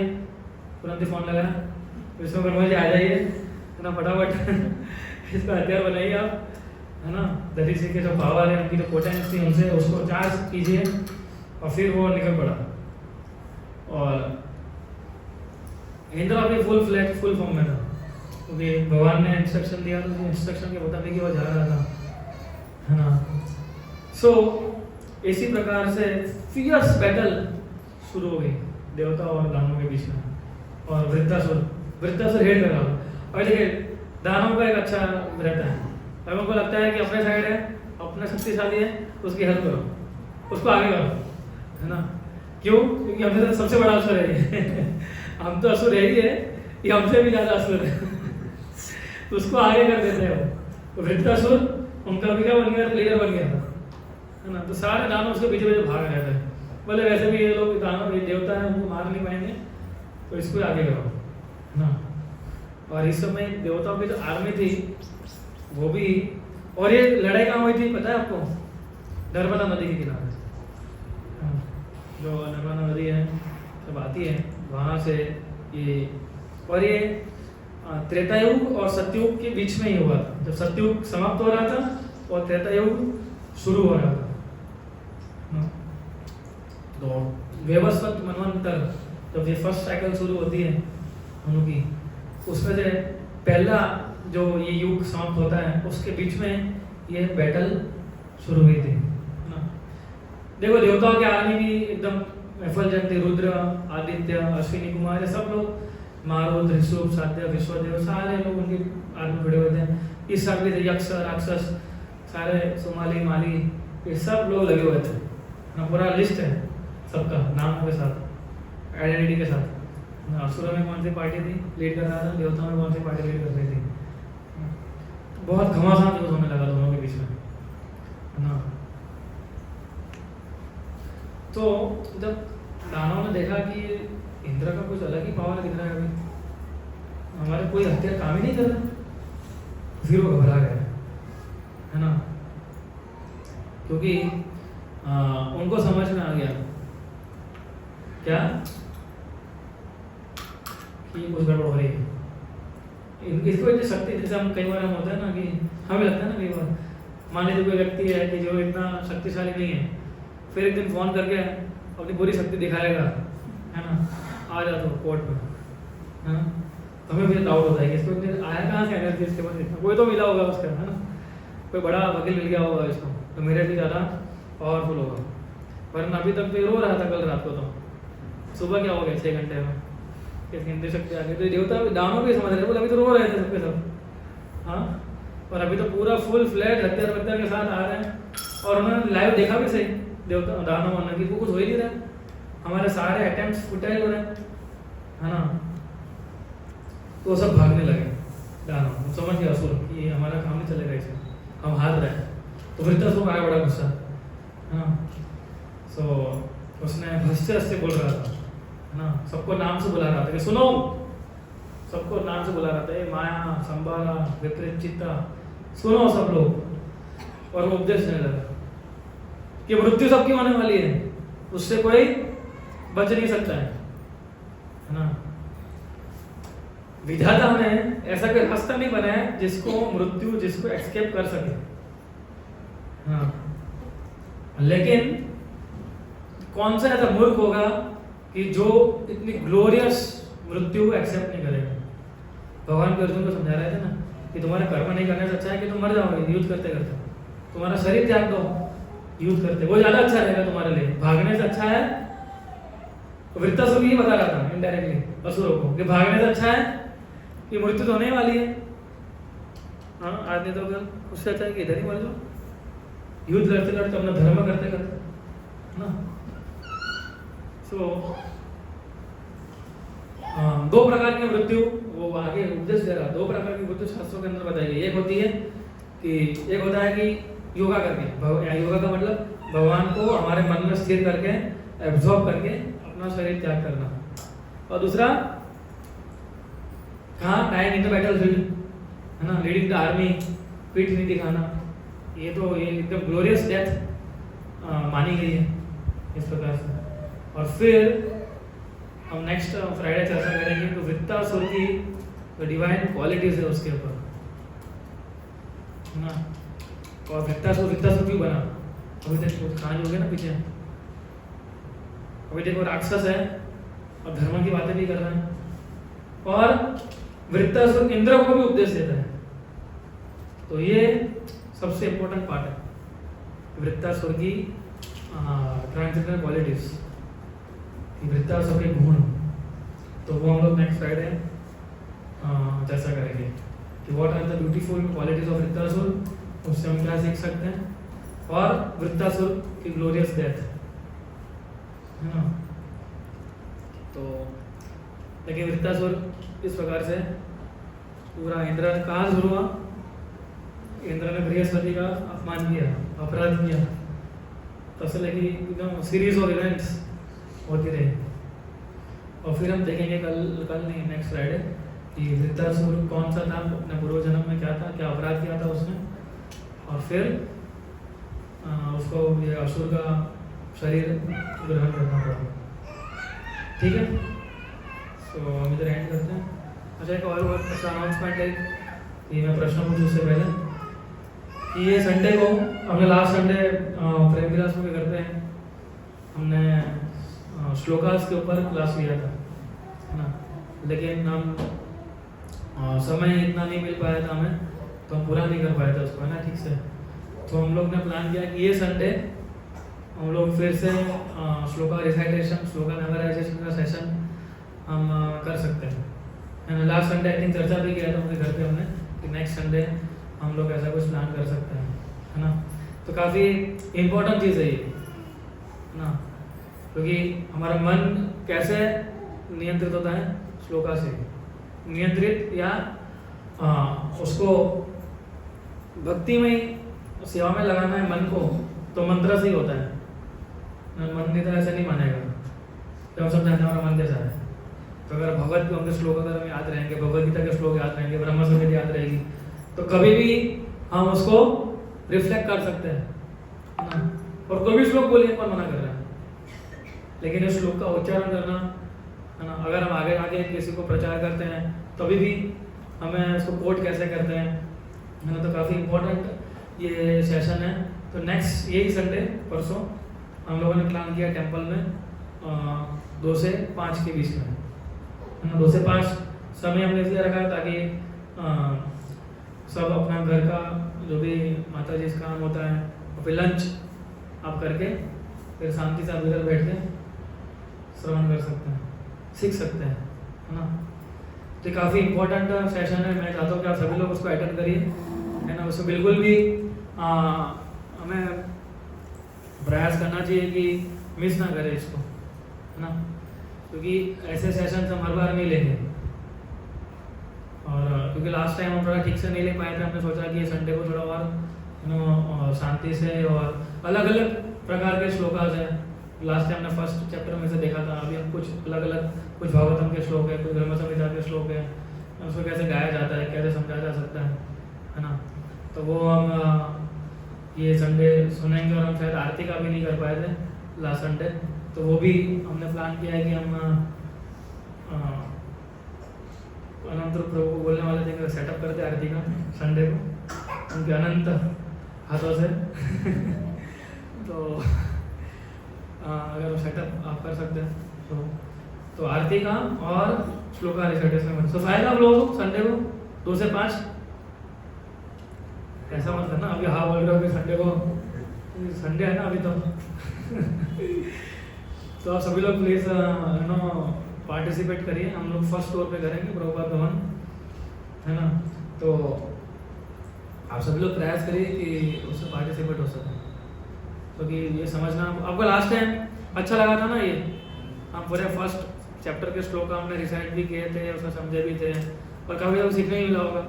तुरंत ही फोन लगाया, विश्वकर्मा जी आ जाइए ना, फटाफट इसका हथियार बनाइए आप, है ना। दधीचि के जो पावर है, उनकी जो पोटेंस थी, उनसे उसको चार्ज कीजिए। और फिर वो निकल पड़ा और इंद्र अभी फुल फॉर्म में था, क्योंकि भगवान ने इंस्ट्रक्शन दिया तो इंस्ट्रक्शन के मुताबिक ही वो जा रहा था, है ना। इसी प्रकार से फियर्स बैटल शुरू हो गई देवता और दानवों के बीच में। और वृत्तासुर हेड कर रहा था। और देखिए दानवों का एक अच्छा रहता है, अगर उनको लगता है कि अपने साइड है, अपना शक्तिशाली है, उसकी हेल्प करो, उसको आगे करो, है ना। क्यों? क्योंकि हमसे सबसे बड़ा असुर है ये हम तो असुर है ही है, ये हमसे भी ज्यादा असुर है तो उसको आगे कर देते हैं वो। तो वृत्तासुर उनका भी क्या बन गया? लीडर बन गया था, है ना। तो सारे दानव उसके पीछे पीछे भाग रहे थे, बोले वैसे भी ये लोग दानव, ये देवता है, उनको मार नहीं पाएंगे, तो इसको आगे करो, है ना। और इस समय देवताओं की जो आर्मी थी वो भी, और ये लड़ाई कहाँ हुई थी पता है आपको? नर्मदा नदी के किनारे। जो नर्मदा नदी है जब आती है वहाँ से ये, और ये त्रेतायुग और सतयुग के बीच में ही हुआ था। जब सतयुग समाप्त हो रहा था और त्रेतायुग शुरू हो रहा था। तो वैवस्वत मनवंतर, जब ये फर्स्ट साइकिल शुरू होती है उनकी, उसमें से पहला जो ये युग समाप्त होता है उसके बीच में ये बैटल शुरू हुई थी, है ना। देखो देवताओं की आर्मी भी एकदम एफलजेंट थी। रुद्र, आदित्य, अश्विनी कुमार, ये सब लोग, मारुत, ऋषभ, साध्य, विश्वदेव, सारे लोग उनकी आर्मी जुड़े हुए थे। इस सब भी थे, यक्ष, राक्षस, सारे सोमाली, माली, ये सब लोग लगे हुए थे ना। पूरा लिस्ट है सबका, नामों के साथ, आइडेंटिटी के साथ। असुरों में कौन सी पार्टी थी लीड कर रहा था, देवताओं में कौन सी पार्टी लीड कर रही थी। बहुत घमासान यूज होने लगा दोनों के बीच में, है ना। तो जब दानवों ने देखा कि इंद्र का कुछ अलग ही पावर दिख रहा है, अभी हमारे कोई हथियार काम ही नहीं कर रहा, फिर वो घबरा गए, है ना। क्योंकि उनको समझ में आ गया क्या कि कुछ गड़बड़ हो रही है। इसको इतनी शक्ति, जैसे हम कई बार हम होता है ना कि हमें लगता है ना, कई बार मान लीजिए कोई व्यक्ति है कि जो इतना शक्तिशाली नहीं है, फिर एक दिन फोन करके अपनी पूरी शक्ति दिखाएगा, है ना, आ जा तो कोर्ट में, है ना। तो हमें भी डाउट होता है कि इसको इतने आया कहाँ से एनर्जी इसके पास, इतना कोई तो मिला होगा उसका, है ना, कोई बड़ा वकील मिल गया होगा इसको, तो मेरे भी ज़्यादा पावरफुल होगा। पर अभी तक तो रो रहा था कल रात को, तो सुबह क्या हो गया 6 घंटे में इसकी इंद्रिय शक्ति आ गई। तो देवता दानव भी समझ रहे, बोले अभी तो रो रहे थे सबके सब, हाँ, और अभी तो पूरा फुल फ्लैट हथियार के साथ आ रहे हैं। और उन्होंने लाइव देखा भी सही, देवता दानव ने, कि वो कुछ हो ही नहीं रहा, हमारे सारे अटेम्प्ट्स फुटाइल हो रहे हैं, है ना। तो सब भागने लगे दानव, समझ गया असुर कि हमारा काम नहीं चलेगा इसे, हम हार रहे हैं। तो वृत्तासुर को आया बड़ा गुस्सा, हाँ। सो उसने हंसते हंसते बोल रहा था, है ना, सबको नाम से बुला रहा था कि सुनो, सबको नाम से बुला रहा था, ये माया, संभाला, विपरीत चित्ता, सुनो सब लोग। और वो उपदेश देने लगा कि मृत्यु सबकी होने वाली है, उससे कोई बच नहीं सकता है ना। विधाता ने ऐसा कोई रास्ता नहीं बनाया जिसको मृत्यु जिसको एस्केप कर सके, हाँ। लेकिन कौन सा ऐसा मूर्ख होगा कि जो इतनी ग्लोरियस मृत्यु एक्सेप्ट नहीं करेगा। भगवान को अर्जुन को समझा रहे थे ना कि तुम्हारा कर्म नहीं करने से अच्छा है कि तुम मर जाओगे युद्ध करते करते, तुम्हारा शरीर त्याग दो युद्ध करते, वो ज्यादा अच्छा रहेगा तुम्हारे लिए, भागने से अच्छा है। तो वृत्तासुर ही बता रहा था इनडायरेक्टली असुरों को कि भागने से अच्छा है कि मृत्यु तो होने वाली है, हाँ आज नहीं तो कल, उससे अच्छा है कि इधर ही मर जाओ युद्ध करते करते, अपना धर्म करते करते ना। सो दो प्रकार की मृत्यु वो आगे उपदेश दे रहा, दो प्रकार की मृत्यु शास्त्रों के अंदर बताई गई। एक होती है कि एक होता है कि योगा करके, योगा का मतलब भगवान को हमारे मन में स्थिर करके एब्जॉर्ब करके अपना शरीर त्याग करना, और दूसरा कहाँ डाइंग इन द बैटलफील्ड है ना, लीडिंग द आर्मी, पीठ नहीं दिखाना, ये तो ये एकदम ग्लोरियस डेथ मानी गई है इस प्रकार से। और फिर हम नेक्स्ट फ्राइडे चर्चा करेंगे तो वृत्तासुर की जो डिवाइन क्वालिटीज है उसके ऊपर है ना। और वृत्तासुर क्यों बना, अभी तक कहानी हो गया ना पीछे, अभी देखो राक्षस है और धर्म की बातें भी कर रहा है, और वृत्तासुर इंद्र को भी उपदेश देता है। तो ये सबसे इंपॉर्टेंट पार्ट है वृत्तासुर की ट्रांसजेंडर क्वालिटीज, वृत्तासुर के गुण। तो वो हम लोग नेक्स्ट फ्राइडे चर्चा करेंगे कि what are the beautiful qualities of Vritrasura, उससे हम क्या सीख सकते हैं, और वृत्तासुर की ग्लोरियस डेथ है ना। तो देखिए वृत्तासुर इस प्रकार से पूरा इंद्र ने कहा शुरू हुआ, इंद्र ने बृहस्पति का अपमान किया, अपराध किया, तब से लेके एकदम सीरीज ऑफ इवेंट्स होती रही। और फिर हम देखेंगे कल नहीं नेक्स्ट फ्राइडे कि वृत्तासुर कौन सा था, अपने पूर्व जन्म में क्या था, क्या अपराध किया था उसने, और फिर उसको ये असुर का शरीर ग्रहण करना पड़ा। ठीक है, सो हम इधर एंड करते हैं। अच्छा एक और बहुत अच्छा अनाउंसमेंट है कि मैं प्रश्न पूछूं उससे पहले कि ये संडे को हमने लास्ट संडे प्रेम विलास में करते हैं, हमने श्लोकास के ऊपर क्लास लिया था है ना, लेकिन हम समय इतना नहीं मिल पाया था हमें, तो हम पूरा नहीं कर पाए थे उसको है ना ठीक से। तो हम लोग ने प्लान किया कि ये संडे हम लोग फिर से श्लोका रिसाइटेशन, श्लोका मेमोराइजेशन का सेशन हम कर सकते हैं है ना। लास्ट संडे आई थिंक चर्चा भी किया था उनके घर पे हमने कि नेक्स्ट संडे हम लोग ऐसा कुछ प्लान कर सकते हैं है ना। तो काफ़ी इम्पोर्टेंट चीज़ है ये ना, क्योंकि हमारा मन कैसे नियंत्रित होता है, श्लोका से नियंत्रित, या उसको भक्ति में सेवा में लगाना है मन को, तो मंत्र से ही होता है। मन की तरह ऐसा नहीं मानेगा तो हम समझाते हमारा मन कैसा है। तो अगर भगवत के श्लोक अगर हमें याद रहेंगे, भगवद गीता के श्लोक याद रहेंगे, ब्रह्म संहिता याद रहेगी, तो कभी भी हम उसको रिफ्लेक्ट कर सकते हैं ना। और कोई भी श्लोक बोलिए कौन मना कर रहा है, लेकिन इस श्लोक का उच्चारण करना है ना। अगर हम आगे आगे किसी को प्रचार करते हैं तभी भी हमें उसको कोट कैसे करते हैं है ना। तो काफ़ी इम्पोर्टेंट ये सेशन है। तो नेक्स्ट यही संडे परसों हम लोगों ने प्लान किया टेम्पल में 2 से 5 के बीच में है ना। 2 से 5 समय हमने इसलिए रखा ताकि सब अपना घर का जो भी माता जी का काम होता है और फिर लंच आप करके फिर शांति से आप इधर बैठ के श्रवण कर सकते हैं, सीख सकते हैं है ना। तो काफ़ी इम्पोर्टेंट सेशन है, मैं चाहता हूँ कि आप सभी लोग उसको अटेंड करिए है ना। उसको बिल्कुल भी हमें प्रयास करना चाहिए कि मिस ना करें इसको है ना, क्योंकि ऐसे सेशन हम हर बार नहीं लेंगे। और क्योंकि लास्ट टाइम हम थोड़ा ठीक से नहीं ले पाए थे, हमने सोचा कि संडे को थोड़ा और शांति से और अलग अलग प्रकार के श्लोकास हैं। लास्ट टाइम हमने फर्स्ट चैप्टर में से देखा था, अभी हम कुछ अलग अलग, कुछ भागवतम के श्लोक है, कुछ धर्म संहिता के श्लोक है, उसको कैसे गाया जाता है, कैसे समझाया जा सकता है ना। तो वो हम ये संडे सुनेंगे, और हम शायद आरती का भी नहीं कर पाए थे लास्ट संडे, तो वो भी हमने प्लान किया है कि हम अनंत प्रभु को बोलने वाले थे कि सेटअप करते आरती का संडे को उनके अनंत हाथों से तो अगर वो सेटअप आप कर सकते हैं तो आरती का और श्लोका रिसाइटेशन में तो फायदा आप लोगों को संडे को 2 से 5 ऐसा मत करना अभी हाँ बोल रहे हो कि संडे को संडे है ना अभी तो आप सभी लोग प्लीज़ पार्टिसिपेट करिए। हम लोग फर्स्ट फ्लोर पे करेंगे प्रभुपाद भवन, है ना। तो आप सभी लोग प्रयास करिए कि उससे पार्टिसिपेट हो सके, क्योंकि ये समझना आपको लास्ट टाइम अच्छा लगा था ना। ये हम पूरे फर्स्ट चैप्टर के श्लोक हमने रिसाइट भी किए थे, उसमें समझे भी थे, और कभी कभी सीखने ही मिला होगा,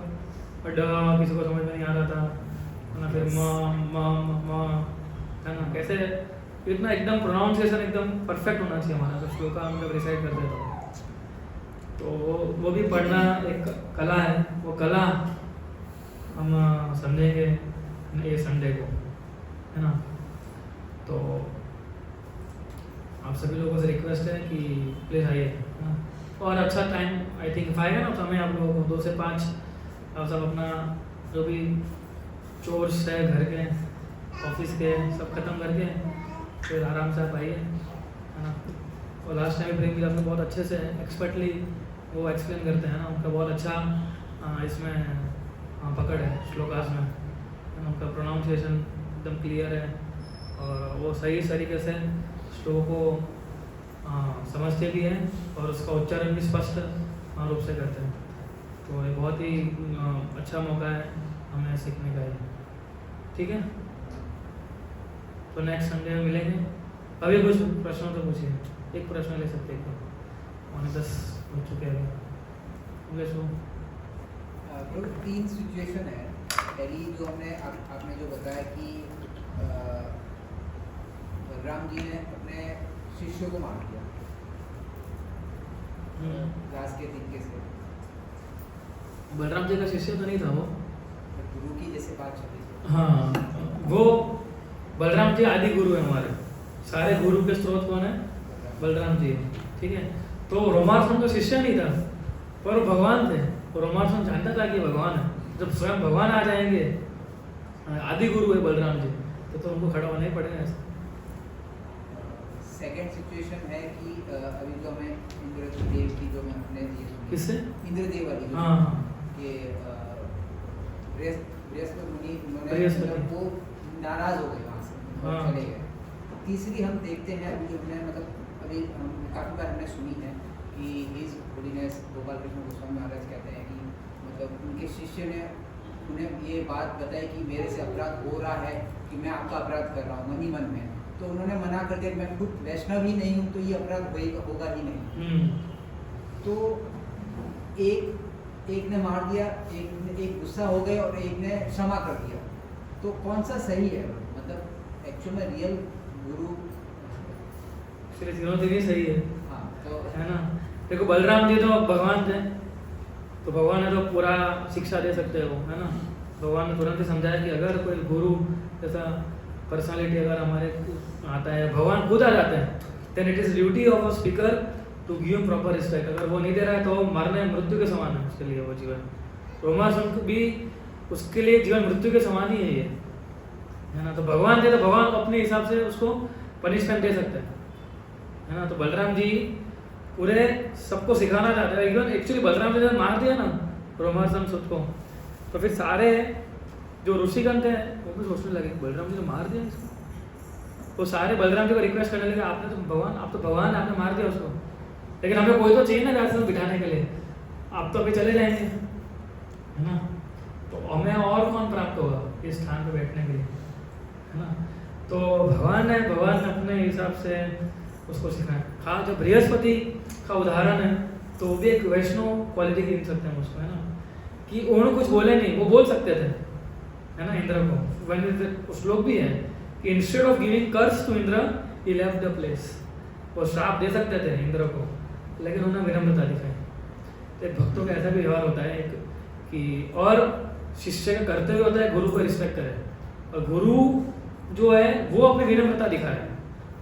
बट किसी को समझ में नहीं आ रहा था, है ना। फिर म है ना, कैसे इतना एकदम प्रोनाउंसिएशन एकदम परफेक्ट होना चाहिए हमारा, तो श्लोक हम जब रिसाइट करते हैं तो वो भी पढ़ना एक कला है, वो कला हम समझेंगे ये संडे को, है ना। तो आप सभी लोगों से रिक्वेस्ट है कि प्लीज़ आइए, है ना। और अच्छा टाइम आई थिंक आएगा ना समय आप लोगों को 2 से 5 आप सब अपना जो भी चोर्स है घर के ऑफिस के सब खत्म करके फिर आराम से आप आइए, है ना। और लास्ट टाइम प्रेम जी आपने बहुत अच्छे से एक्सपर्टली वो एक्सप्लेन करते हैं ना, उनका बहुत अच्छा इसमें पकड़ है श्लोकास में, है ना। उनका प्रोनाउंसिएशन एकदम क्लियर है और वो सही तरीके से श्लोक को समझते भी हैं और उसका उच्चारण भी स्पष्ट रूप से करते हैं। तो ये बहुत ही अच्छा मौका है हमें सीखने का, ठीक है। तो नेक्स्ट संडे में मिलेंगे। अभी कुछ प्रश्नों तो पूछिए, एक प्रश्न ले सकते हैं, 10 हो चुके हैं तो 3 सिचुएशन है। पहली जो हमने आपने जो बताया कि बलराम जी ने अपने शिष्यों को मार दिया घास के तरीके से। बलराम जी का शिष्य तो नहीं था वो, गुरु की जैसे बात चल रही थी। हाँ, वो बलराम जी आदि गुरु है हमारे, सारे गुरु के स्रोत कौन है? बलराम जी, ठीक है। तो रोमार्सन का शिष्य नहीं था पर वो भगवान थे, तो रोमार्सन जानता था कि भगवान है। जब स्वयं भगवान आ जाएंगे, आदि गुरु है बलराम जी, तो उनको खड़ा होना ही पड़ेगा। सेकंड सिचुएशन है कि अभी जो हमें इंद्रदेव की जो हमने किससे इंद्रदेव वाली हाँ कि बृहस्पति मुनि बृहस्पति वो नाराज हो गए वहाँ से और चले गए। तीसरी हम देखते हैं अभी जो हमने मतलब अभी हम काफ़ी बार हमने सुनी है कि हिज होलीनेस गोपाल कृष्ण गोस्वामी महाराज कहते हैं कि मतलब उनके शिष्य ने उन्हें ये बात बताई कि मेरे से अपराध हो रहा है, कि मैं आपका अपराध कर रहा हूँ मन ही मन में, तो उन्होंने मना कर दिया, मैं खुद वैष्णव ही नहीं हूँ तो ये अपराध होगा ही नहीं। तो एक ने मार दिया, एक गुस्सा हो गए और एक ने क्षमा कर दिया, तो कौन सा सही है? मतलब एक्चुअल में रियल गुरु श्री सही है। हाँ, तो है ना। देखो बलराम जी तो भगवान थे, तो भगवान ने तो पूरा शिक्षा दे सकते हो, है ना। भगवान ने तुरंत ही समझाया कि अगर कोई गुरु जैसा पर्सनालिटी अगर हमारे आता है, भगवान खुद आ जाते हैं, then it is duty of a speaker to give proper respect. अगर वो नहीं दे रहा है तो मरने मृत्यु के समान है उसके लिए वो जीवन। रोमांस भी उसके लिए जीवन मृत्यु के समान ही है ये, है ना। तो भगवान थे तो भगवान अपने हिसाब से उसको पनिशमेंट दे सकते हैं, है ना। तो बलराम जी पूरे सबको सिखाना चाहते हैं। इवन एक्चुअली बलराम जी ने मार दिया ना रोमांसम सुत को, तो फिर सारे जो ऋषिगण थे वो भी सोचने लगे बलराम जी ने मार दिया इसको। वो सारे बलराम जी को रिक्वेस्ट करने लगे, आपने तो भगवान, आप तो भगवान, आपने मार दिया उसको, लेकिन हमें कोई तो चाहिए ना व्यास बिठाने के लिए, आप तो अभी चले जाएंगे, है ना। तो हमें और कौन प्राप्त होगा इस स्थान पे बैठने के लिए, है ना। तो भगवान है, भगवान ने अपने हिसाब से उसको सिखाया। हाँ, जब बृहस्पति का उदाहरण है तो वो भी एक वैष्णव क्वालिटी गिन सकते हैं उसको, है ना, कि उन्होंने कुछ बोले नहीं, वो बोल सकते थे, है ना, इंद्र को। श्लोक भी है कि instead of giving curse to Indra he left the place. वो श्राप दे सकते थे इंद्र को, लेकिन उन्होंने विनम्रता दिखाई। तो एक भक्तों का ऐसा भी व्यवहार होता है एक कि, और शिष्य का कर्तव्य होता है गुरु को रिस्पेक्ट करे, और गुरु जो है वो अपनी विनम्रता दिखा रहे हैं।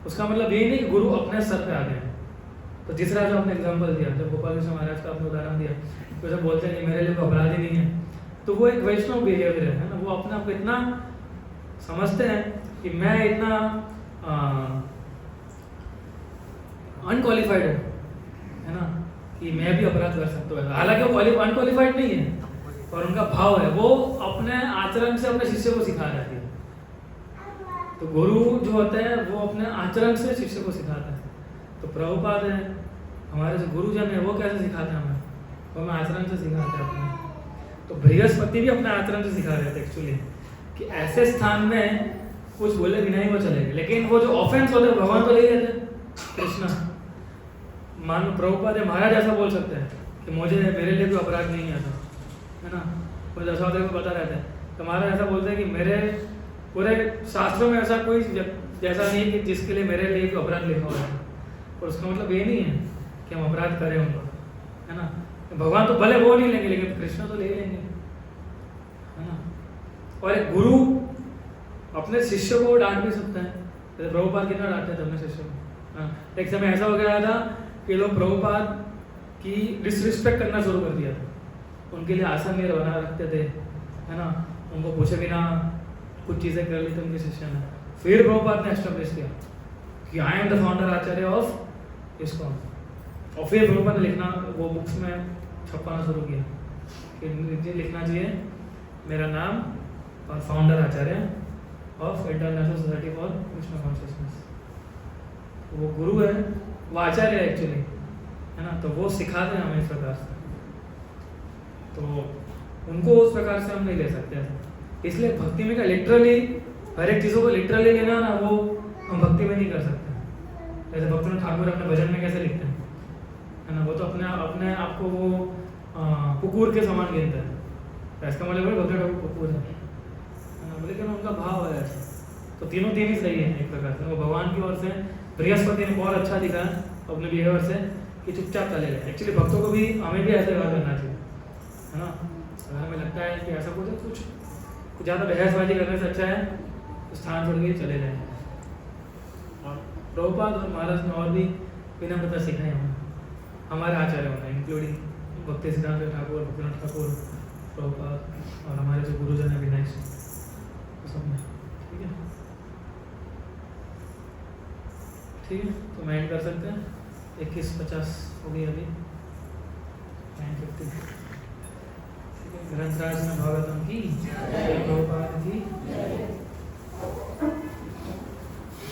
उसका मतलब ये नहीं कि गुरु अपने सर पे आ गए हैं। तो जिस तरह जो आपने एग्जाम्पल दिया, जब गोपाल कृष्ण महाराज का आपने उदाहरण दिया, तो जब बोलते हैं कि मेरे लिए कोई अपराध ही नहीं है, तो वो एक वैष्णव बिहेवियर है ना। वो अपने आप को इतना समझते हैं कि मैं इतना अनक्वालिफाइड हूँ, है ना, कि मैं भी अपराध कर सकता हूँ। हालांकि वो अनक्वालिफाइड नहीं है, और उनका भाव है, वो अपने आचरण से अपने शिष्य को सिखा रहे हैं। तो गुरु जो होता है वो अपने आचरण से शिष्य को सिखाता है। तो प्रभुपाद है, हमारे जो गुरुजन है, वो कैसे सिखाते हैं हमें? वो हमें आचरण से सिखाते हैं अपने। तो बृहस्पति भी अपने आचरण से सिखा रहे थे एक्चुअली, कि ऐसे स्थान में कुछ बोले बिना ही वो चलेंगे, लेकिन वो जो ऑफेंस होते हैं भगवान तो ले लेते हैं। कृष्ण मान लो प्रभुपाद है, महाराज ऐसा बोल सकते हैं कि मुझे मेरे लिए कोई अपराध नहीं आता, है ना, कोई दशावतार को पता रहता है। तो महाराज ऐसा बोलते हैं कि मेरे पूरे शास्त्रों में ऐसा कोई जैसा नहीं कि जिसके लिए मेरे लिए कोई अपराध लिखा हुआ है। और उसका मतलब ये नहीं है कि हम अपराध करें उनको, है ना। भगवान तो भले वो नहीं लेंगे, लेकिन कृष्ण तो ले लेंगे, है ना। और एक गुरु अपने शिष्य को डांट भी सकता है, जैसे प्रभुपाद कितना डांटते थे अपने शिष्य को। हाँ, एक समय ऐसा हो गया था कि लोग प्रभुपाद की डिसरिस्पेक्ट करना शुरू कर दिया था। उनके लिए आसन नहीं बना रखते थे, है ना, उनको पूछे बिना कुछ चीज़ें कर ली थी उनके शिष्य ने। फिर प्रभुपाद ने एस्टेब्लिश किया कि I am the founder Acharya of ISKCON। और फिर प्रभुपाद ने लिखना, वो बुक्स में छपवाना शुरू किया कि लिखना चाहिए मेरा नाम और founder Acharya of international society for Krishna consciousness. वो गुरु है, वो आचार्य है एक्चुअली, है ना। तो वो सिखाते हैं हमें इस प्रकार से, तो उनको उस प्रकार से हम नहीं ले सकते हैं। इसलिए भक्ति में क्या लिटरली हर एक चीज़ों को लिटरली लेना ना, वो हम भक्ति में नहीं कर सकते। जैसे भक्तनाथ ठाकुर अपने भजन में कैसे लिखते हैं, है ना, वो तो अपने आप को वो कुकुर के समान गिनते हैं। इसका मतलब भक्तनाथ ठाकुर कुकुर है ना, लेकिन उनका भाव है ऐसा। तो तीनों तीन ही सही है एक प्रकार से। वो भगवान की ओर से बृहस्पति ने बहुत अच्छा दिखा अपने बिहेवियर से कि चुपचाप चले गए। एक्चुअली भक्तों को भी, हमें भी ऐसा व्यवहार करना चाहिए, है ना। अगर हमें लगता है कि ऐसा कुछ ज़्यादा बहसबाजी करने से अच्छा है स्थान छोड़ के चले जाएं। और प्रभुपाद और महाराज ने और भी विनम्रता सिखाई हमें, हमारे आचार्यों ने, इंक्लूडिंग भक्ति सिद्धांत ठाकुर, भक्तिनाथ ठाकुर, प्रभुपाद और हमारे जो गुरुजन है विनय सब ने। ठीक है, ठीक है, तो मैं एंड कर सकते हैं। 21:50 हो गई अभी, 9:50। ग्रंथराज में भागवतम की, प्रभुपाद की।